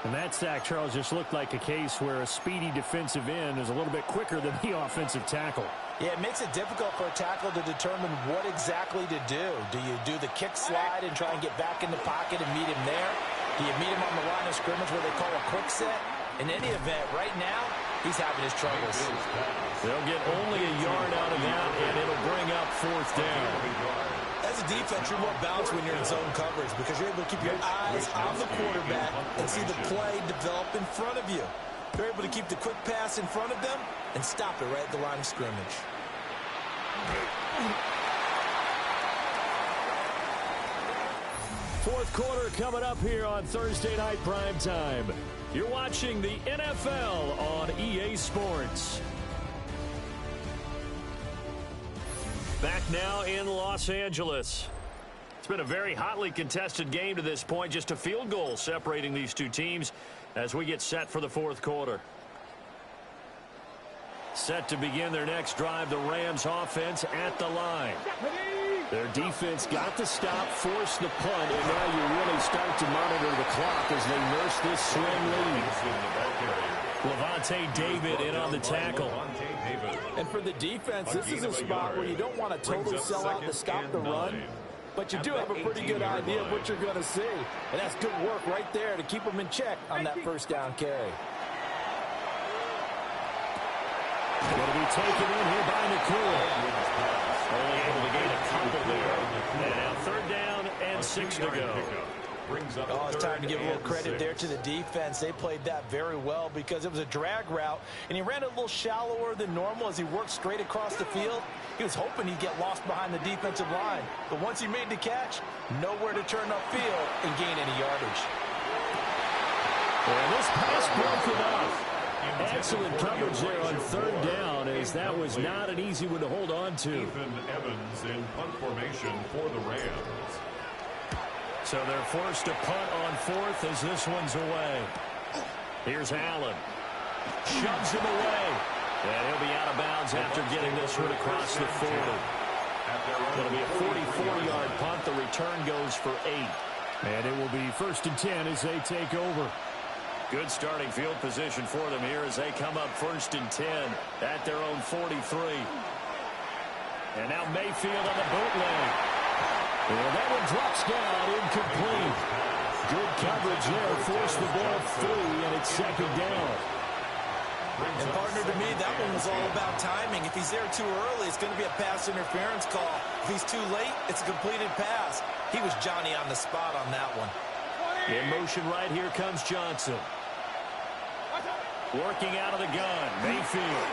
[SPEAKER 2] And that sack, Charles, just looked like a case where a speedy defensive end is a little bit quicker than the offensive tackle.
[SPEAKER 6] Yeah, it makes it difficult for a tackle to determine what exactly to do. Do you do the kick slide and try and get back in the pocket and meet him there? Do you meet him on the line of scrimmage where they call a quick set? In any event, right now, he's having his troubles.
[SPEAKER 2] They'll get only a yard out of that, and it'll bring up 4th down.
[SPEAKER 6] As a defense, you're more balanced when you're in zone coverage because you're able to keep your eyes on the quarterback and see the play develop in front of you. You're able to keep the quick pass in front of them and stop it right at the line of scrimmage.
[SPEAKER 2] Fourth quarter coming up here on Thursday Night Primetime. You're watching the NFL on EA Sports. Back now in Los Angeles. It's been a very hotly contested game to this point. Just a field goal separating these two teams as we get set for the fourth quarter. Set to begin their next drive, the Rams offense at the line. Their defense got the stop, forced the punt, and now you really start to monitor the clock as they nurse this slim lead. Levante David in on the tackle.
[SPEAKER 4] And for the defense, this is a spot where you don't want to totally sell out to stop the run, but you do have a pretty good idea of what you're going to see. And that's good work right there to keep them in check on that first down carry.
[SPEAKER 2] Going to be taken in here by Nakua. Only able to gain a couple there. And now 3rd down and 6 to go.
[SPEAKER 6] Oh, it's time to give a little credit there to the defense. They played that very well because it was a drag route, and he ran a little shallower than normal as he worked straight across the field. He was hoping he'd get lost behind the defensive line. But once he made the catch, nowhere to turn upfield and gain any yardage.
[SPEAKER 2] And this pass broken up. Excellent coverage there on 3rd down, as that was not an easy one to hold on to.
[SPEAKER 1] Ethan Evans in punt formation for the Rams.
[SPEAKER 2] So they're forced to punt on 4th as this one's away. Here's Allen. Shoves him away. And he'll be out of bounds after getting this one across the 40. It'll be a 44-yard punt. The return goes for 8. And it will be 1st and 10 as they take over. Good starting field position for them here as they come up 1st and 10 at their own 43. And now Mayfield on the bootleg. And that one drops down, incomplete. Good coverage there, forced the ball free, and it's 2nd down.
[SPEAKER 6] And partner, to me, that one was all about timing. If he's there too early, it's going to be a pass interference call. If he's too late, it's a completed pass. He was Johnny on the spot on that one.
[SPEAKER 2] In motion right here comes Johnson. Working out of the gun, Mayfield.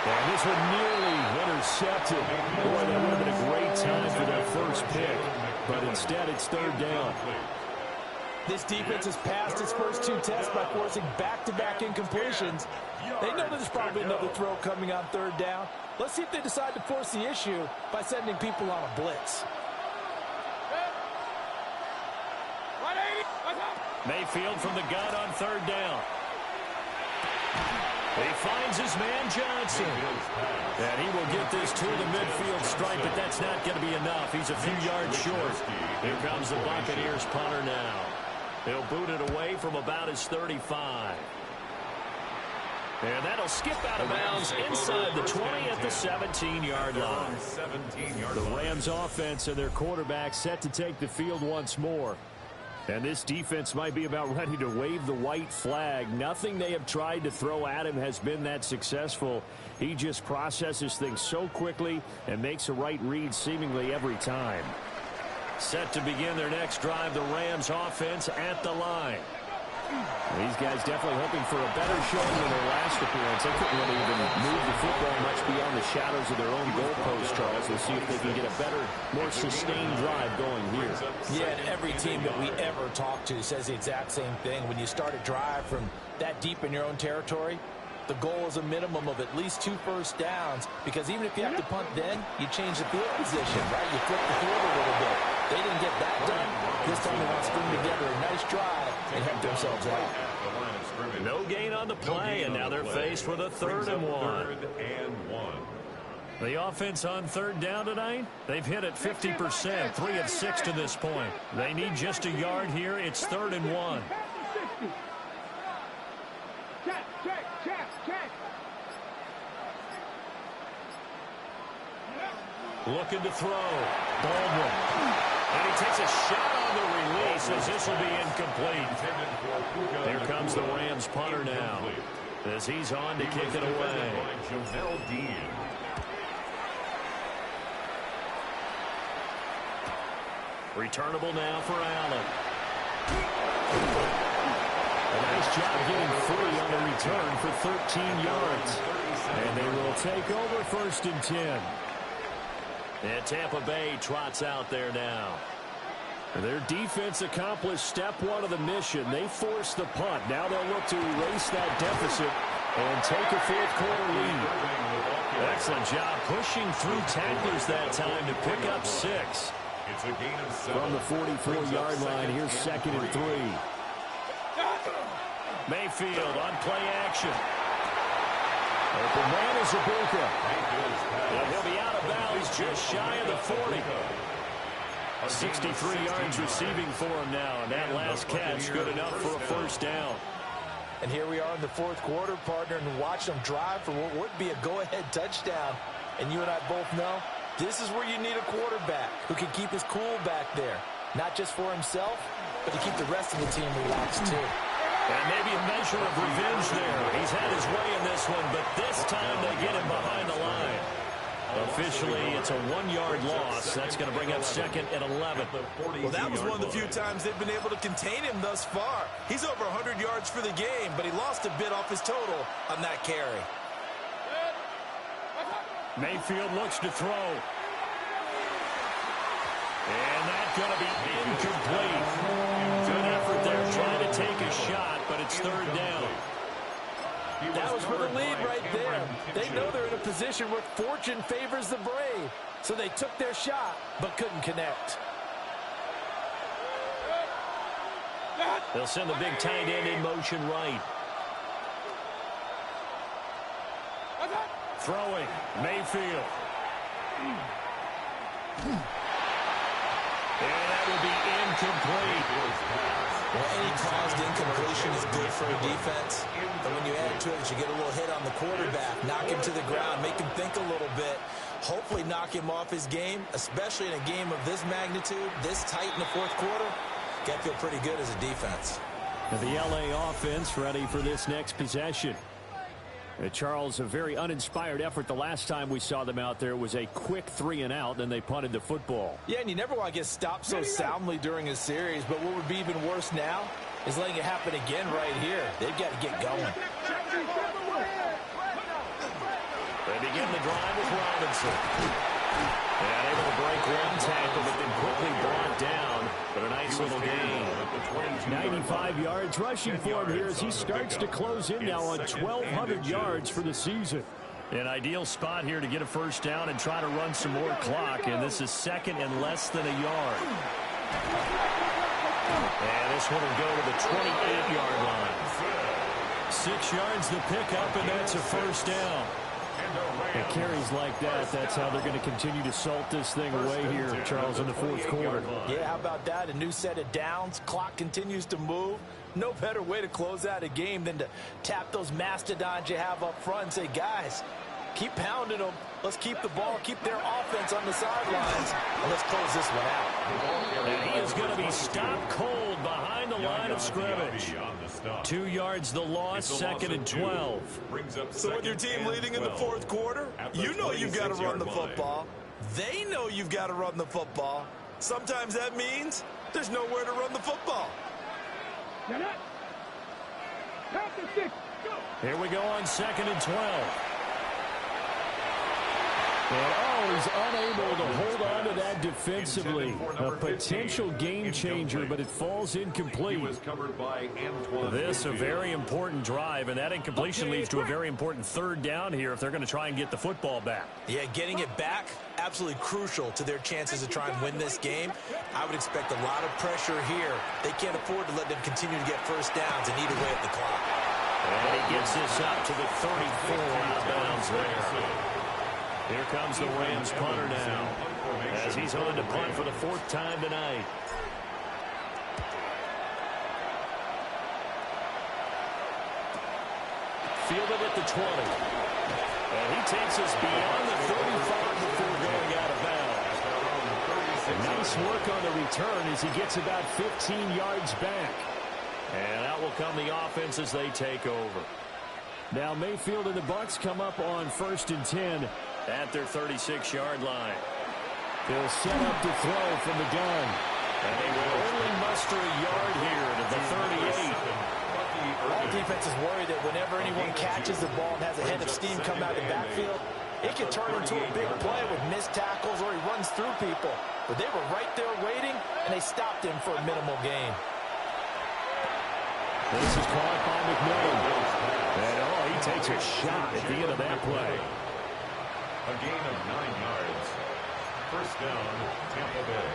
[SPEAKER 2] And this one nearly intercepted. Boy, that would have been a great time for that first pick. But instead, it's 3rd down.
[SPEAKER 4] This defense has passed its first 2 tests by forcing back-to-back incompletions. They know there's probably another throw coming on 3rd down. Let's see if they decide to force the issue by sending people on a blitz.
[SPEAKER 2] Mayfield from the gun on third down. He finds his man Johnson. And he will get this to the midfield stripe, but that's not going to be enough. He's a few yards short. Here comes the Buccaneers punter now. He'll boot it away from about his 35. And that'll skip out of bounds inside the 20 at the 17-yard line. The Rams offense and their quarterback set to take the field once more. And this defense might be about ready to wave the white flag. Nothing they have tried to throw at him has been that successful. He just processes things so quickly and makes a right read seemingly every time. Set to begin their next drive, the Rams offense at the line. These guys definitely hoping for a better showing than their last appearance. They couldn't really even move the football much beyond the shadows of their own goalpost, Charles. We'll see if they can get a better, more sustained drive going here.
[SPEAKER 6] Yeah, and every team that we ever talk to says the exact same thing. When you start a drive from that deep in your own territory, the goal is a minimum of at least 2 first downs, because even if you have to punt then, you change the field position, right? You flip the field a little bit. They didn't get that done. This time they want to string together a nice drive and help themselves out.
[SPEAKER 2] No gain on the play, and now they're faced with a 3rd and 1. The offense on 3rd down tonight, they've hit it 50%, 3 of 6 to this point. They need just a yard here. It's 3rd and 1. Looking to throw. Baldwin. And he takes a shot on the release as this will be incomplete. Here comes the Rams punter now as he's on to kick it away. Returnable now for Allen. A nice job getting free on the return for 13 yards. And they will take over 1st and 10. And Tampa Bay trots out there now. Their defense accomplished step 1 of the mission. They forced the punt. Now they'll look to erase that deficit and take a 4th quarter lead. Excellent job pushing through tacklers that time to pick up 6. From the 44-yard line, here's 2nd and 3. Mayfield on play action. Open man is Ibuka. And he'll be out of bounds just shy of the 40. 63 yards receiving for him now, and that last catch good enough for a 1st down.
[SPEAKER 6] And here we are in the 4th quarter, partner, and watch them drive for what would be a go-ahead touchdown. And you and I both know this is where you need a quarterback who can keep his cool back there. Not just for himself, but to keep the rest of the team relaxed too.
[SPEAKER 2] And maybe a measure of revenge there. He's had his way in this one, but this time they get him behind the line. Officially, it's a 1-yard loss. That's going to bring up 2nd and 11.
[SPEAKER 6] Well, that was one of the few times they've been able to contain him thus far. He's over 100 yards for the game, but he lost a bit off his total on that carry.
[SPEAKER 2] Mayfield looks to throw. And that's going to be incomplete. Good effort there trying to take a shot, but it's 3rd down.
[SPEAKER 6] That was for the lead right there. They know they're in a position where fortune favors the brave. So they took their shot, but couldn't connect.
[SPEAKER 2] They'll send the big tight end in motion right. Throwing, Mayfield. And that will be incomplete.
[SPEAKER 6] Well, any caused incompletion is good for a defense. But when you add to it, you get a little hit on the quarterback, knock him to the ground, make him think a little bit, hopefully knock him off his game, especially in a game of this magnitude, this tight in the 4th quarter. Got to feel pretty good as a defense.
[SPEAKER 2] The LA offense ready for this next possession. Charles, a very uninspired effort the last time we saw them out there. Was a quick 3 and out, and they punted the football.
[SPEAKER 6] Yeah, and you never want to get stopped so soundly during a series, but what would be even worse now is letting it happen again right here. They've got to get going.
[SPEAKER 2] They begin the drive with Robinson. And able to break 1 tackle, but then quickly brought down. But a nice little gain. 95 yards rushing for him here as he starts to close in now on 1,200 yards for the season. An ideal spot here to get a 1st down and try to run some more clock. And this is 2nd and less than a yard. And this one will go to the 28-yard line. 6 yards the pickup, and that's a first down.
[SPEAKER 8] And carries like that, that's how they're going to continue to salt this thing away here, Charles, in the fourth quarter.
[SPEAKER 4] Yeah, how about that? A new set of downs. Clock continues to move. No better way to close out a game than to tap those mastodons you have up front and say, guys, keep pounding them. Let's keep the ball, keep their offense on the sidelines, and let's close this one out.
[SPEAKER 2] And he is going to be stopped cold behind the line of scrimmage. 2 yards the loss, 2nd and 12.
[SPEAKER 3] So with your team leading in the fourth quarter, you know you've got to run the football. They know you've got to run the football. Sometimes that means there's nowhere to run the football.
[SPEAKER 5] Count to 6. Go.
[SPEAKER 2] Here we go on 2nd and 12.
[SPEAKER 8] And he's unable to hold on to that defensively. A potential game changer, but it falls incomplete.
[SPEAKER 2] This a very important drive, and that incompletion leads to a very important third down here if they're going to try and get the football back.
[SPEAKER 3] Yeah, getting it back, absolutely crucial to their chances to try and win this game. I would expect a lot of pressure here. They can't afford to let them continue to get first downs and eat away at the clock.
[SPEAKER 2] And he gets this up to the 34 out of bounds there. Here comes the Rams punter now as he's on to punt for the 4th time tonight. Fielded at the 20. And he takes us beyond the 35 before going out of bounds.
[SPEAKER 8] And nice work on the return as he gets about 15 yards back.
[SPEAKER 2] And out will come the offense as they take over.
[SPEAKER 8] Now Mayfield and the Bucs come up on 1st and 10.
[SPEAKER 2] At their 36-yard line.
[SPEAKER 8] He'll set up to throw from the gun.
[SPEAKER 2] And they will only muster a yard here to the 38.
[SPEAKER 4] All defenses worry that whenever anyone catches the ball and has a head of steam come out of the backfield, it can turn into a big play with missed tackles or he runs through people. But they were right there waiting, and they stopped him for a minimal gain.
[SPEAKER 8] This is caught by McMillan. And, he takes a shot at the end of that play.
[SPEAKER 1] A gain of 9 yards. First down, Tampa Bay.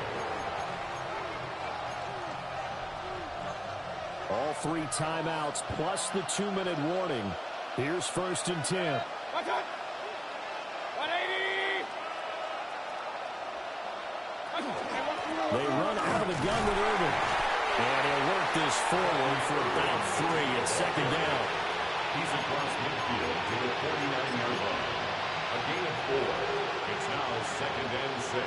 [SPEAKER 8] All 3 timeouts plus the 2-minute warning. Here's 1st and 10.
[SPEAKER 5] Watch out. 180.
[SPEAKER 8] They run out of the gun with Irvin.
[SPEAKER 2] And he'll work this forward for about 3 at 2nd down.
[SPEAKER 1] He's across midfield to the 49-yard line. A gain of 4. It's now 2nd and 6.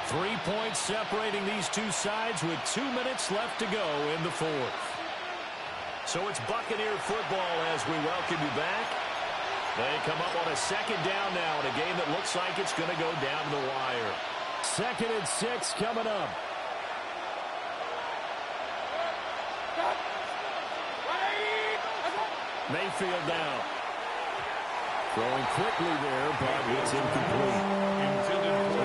[SPEAKER 2] 3 points separating these two sides with 2 minutes left to go in the 4th. So it's Buccaneer football as we welcome you back. They come up on a 2nd down now in a game that looks like it's going to go down the wire.
[SPEAKER 8] 2nd and 6 coming up.
[SPEAKER 2] Mayfield down.
[SPEAKER 8] Throwing quickly there, but it's incomplete.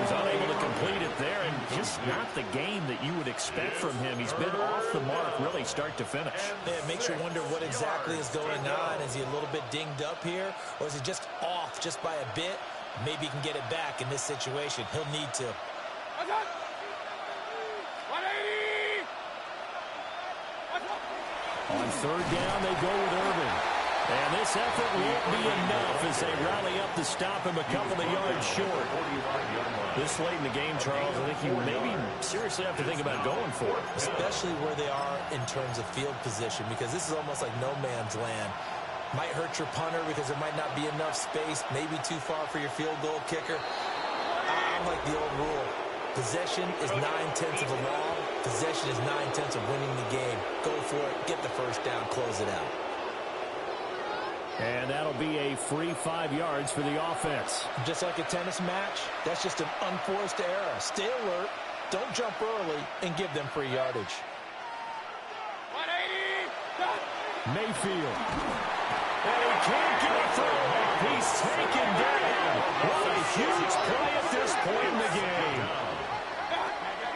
[SPEAKER 2] He's unable to complete it there, and just not the game that you would expect from him. He's been off the mark really start to finish.
[SPEAKER 3] Yeah, it makes you wonder what exactly is going on. Is he a little bit dinged up here, or is he just off just by a bit? Maybe he can get it back in this situation. He'll need to.
[SPEAKER 5] 180.
[SPEAKER 8] On 3rd down, they go with Irvin.
[SPEAKER 2] And this effort won't be enough as they rally up to stop him a couple of yards short. This late in the game, Charles, I think you maybe seriously have to think about going for it.
[SPEAKER 3] Especially where they are in terms of field position, because this is almost like no man's land. Might hurt your punter because there might not be enough space, maybe too far for your field goal kicker. I'm like the old rule. Possession is 9/10 of the law. Possession is 9/10 of winning the game. Go for it. Get the first down. Close it out.
[SPEAKER 8] And that'll be a free 5 yards for the offense.
[SPEAKER 4] Just like a tennis match, that's just an unforced error. Stay alert, don't jump early, and give them free yardage.
[SPEAKER 5] 180.
[SPEAKER 8] Mayfield.
[SPEAKER 2] And he can't get it through. He's taken down. What a huge play at this point in the game.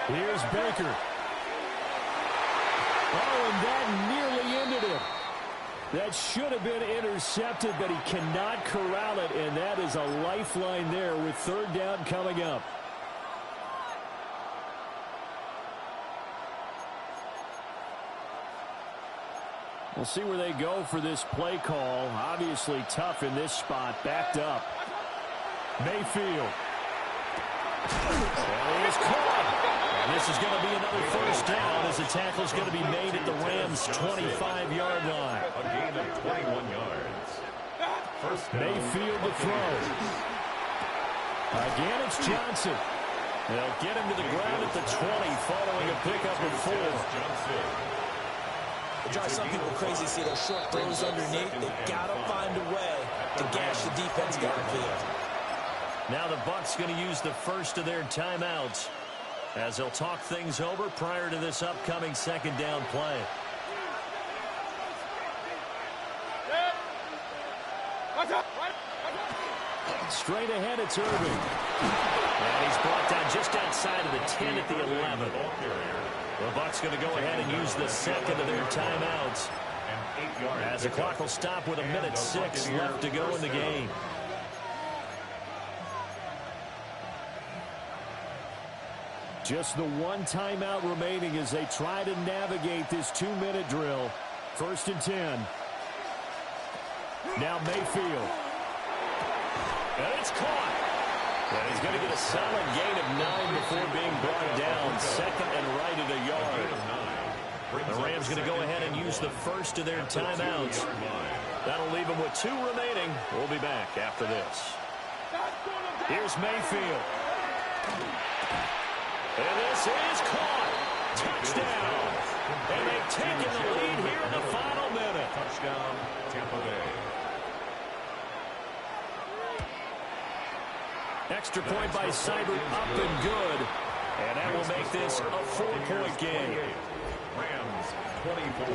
[SPEAKER 8] Here's Baker. Oh, and that nearly ended it. That should have been intercepted, but he cannot corral it, and that is a lifeline there with 3rd down coming up. We'll see where they go for this play call. Obviously tough in this spot. Backed up. Mayfield. And he is caught. And this is going to be another first down as the tackle is going to be made at the Rams' 25-yard line.
[SPEAKER 1] A gain of 21 yards. First down.
[SPEAKER 8] Mayfield to throw. Again, it's Johnson. They'll get him to the ground at the 20 following a pickup of 4.
[SPEAKER 6] It drives some people crazy to see those short throws underneath. They've got to find a way to gash the defense downfield.
[SPEAKER 2] Now the Bucs going to use the first of their timeouts as they'll talk things over prior to this upcoming second down play.
[SPEAKER 8] Straight ahead, it's Irving.
[SPEAKER 2] And he's brought down just outside of the 10 at the 11. The Bucs going to go ahead and use the second of their timeouts as the clock will stop with 1:06 left to go in the game.
[SPEAKER 8] Just the one timeout remaining as they try to navigate this 2-minute drill. 1st and 10. Now Mayfield.
[SPEAKER 2] And it's caught. And he's going to get a solid gain of 9 before being brought down. Second and right at a yard. The Rams going to go ahead and use the first of their timeouts. That'll leave them with 2 remaining. We'll be back after this. Here's Mayfield. And this is caught. Touchdown. And they've taken the lead here in the final minute.
[SPEAKER 1] Touchdown, Tampa Bay.
[SPEAKER 2] Extra point by Seibert up and good. And that will make this a 4-point game.
[SPEAKER 1] Rams 24.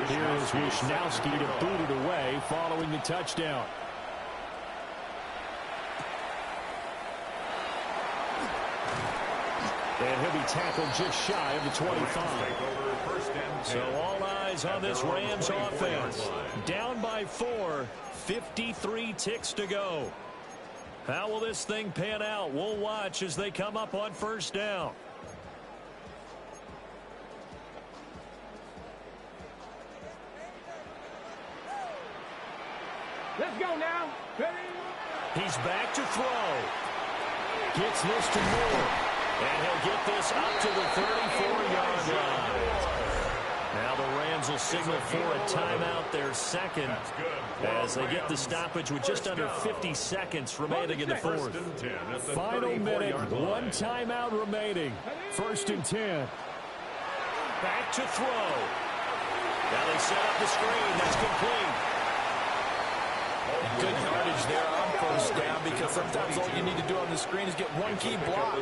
[SPEAKER 8] Here is Wisnowski to boot it away following the touchdown. And he'll be tackled just shy of the 25.
[SPEAKER 2] So all eyes on this Rams offense. Down by 4, 53 ticks to go. How will this thing pan out? We'll watch as they come up on first down.
[SPEAKER 5] Let's go now.
[SPEAKER 2] He's back to throw. Gets this to Moore. And he'll get this up to the 34-yard line. Now the Rams will signal for a timeout, their second, as they get the stoppage with just under 50 seconds remaining in the fourth.
[SPEAKER 8] Final minute, 1 timeout remaining. 1st and 10.
[SPEAKER 2] Back to throw. Now they set up the screen. That's complete.
[SPEAKER 6] Good yardage there on first down because sometimes all you need to do on the screen is get one key block.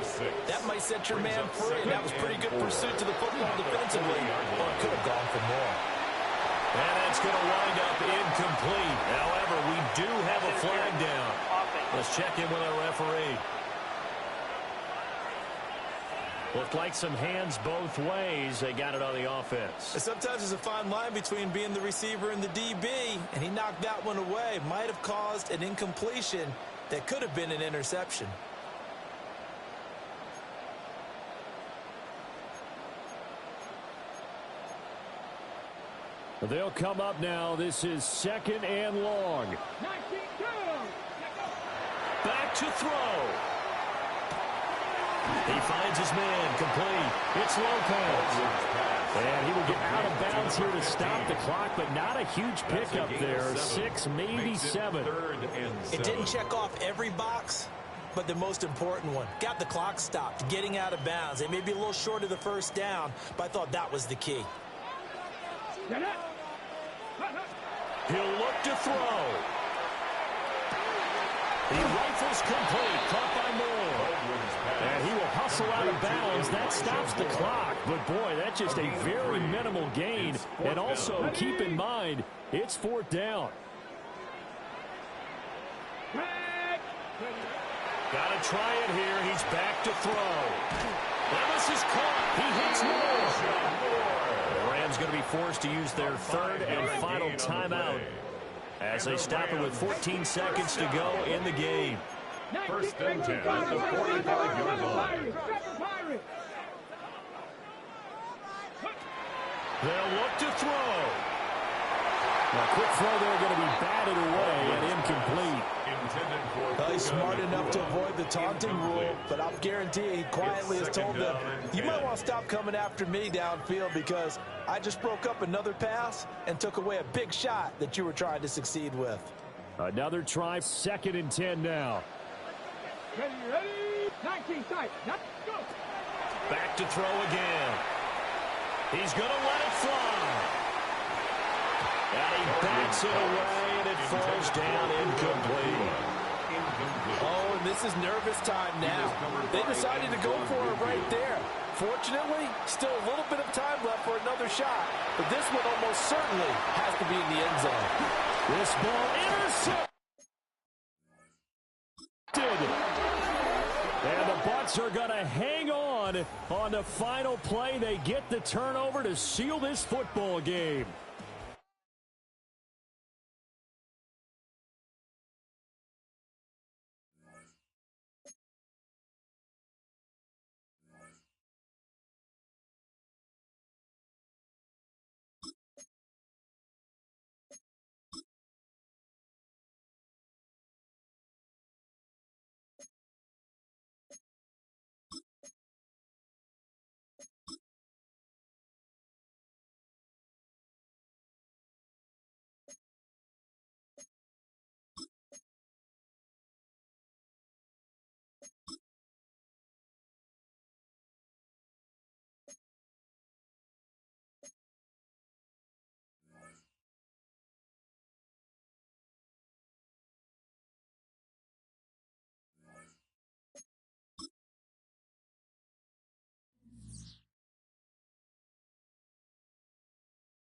[SPEAKER 6] That might set your man free, and that was pretty good pursuit to the football defensively. But could have gone for more.
[SPEAKER 2] And that's going to wind up incomplete. However, we do have a flag down. Let's check in with our referee. Looked like some hands both ways. They got it on the offense.
[SPEAKER 6] Sometimes there's a fine line between being the receiver and the DB, and he knocked that one away. Might have caused an incompletion that could have been an interception.
[SPEAKER 8] They'll come up now. This is 2nd and long.
[SPEAKER 5] 19-2.
[SPEAKER 2] Back to throw. He finds his man, complete. It's Lopez. And he will get out of bounds here to stop the clock, but not a huge pickup there. 6, maybe 7.
[SPEAKER 6] It didn't check off every box, but the most important one. Got the clock stopped, getting out of bounds. They may be a little short of the first down, but I thought that was the key.
[SPEAKER 2] He'll look to throw. He rifles complete, caught by Moore.
[SPEAKER 8] And he will hustle out of bounds. That stops the clock. But, boy, that's just a very minimal gain. And also, keep in mind, it's 4th down.
[SPEAKER 2] Got to try it here. He's back to throw. And this is caught. He hits Moore. The Rams going to be forced to use their 3rd and final timeout as they stop it with 14 seconds to go in the game.
[SPEAKER 1] 1st and 10 at the 45-yard line.
[SPEAKER 8] They'll look to throw. A quick throw there going to be batted away and incomplete.
[SPEAKER 4] He's smart enough to avoid the taunting rule, but I'm guaranteeing he quietly has told them, you might want to stop coming after me downfield because I just broke up another pass and took away a big shot that you were trying to succeed with.
[SPEAKER 8] Another try, 2nd and 10 now.
[SPEAKER 5] Ready, 19 tight. Now go.
[SPEAKER 2] Back to throw again. He's going to let it fly. And he backs it away, and it falls down incomplete.
[SPEAKER 4] Oh, and this is nervous time now. They decided to go for it right there. Fortunately, still a little bit of time left for another shot, but this one almost certainly has to be in the end zone.
[SPEAKER 8] This ball intercepted. And the Bucs are going to hang on the final play. They get the turnover to seal this football game.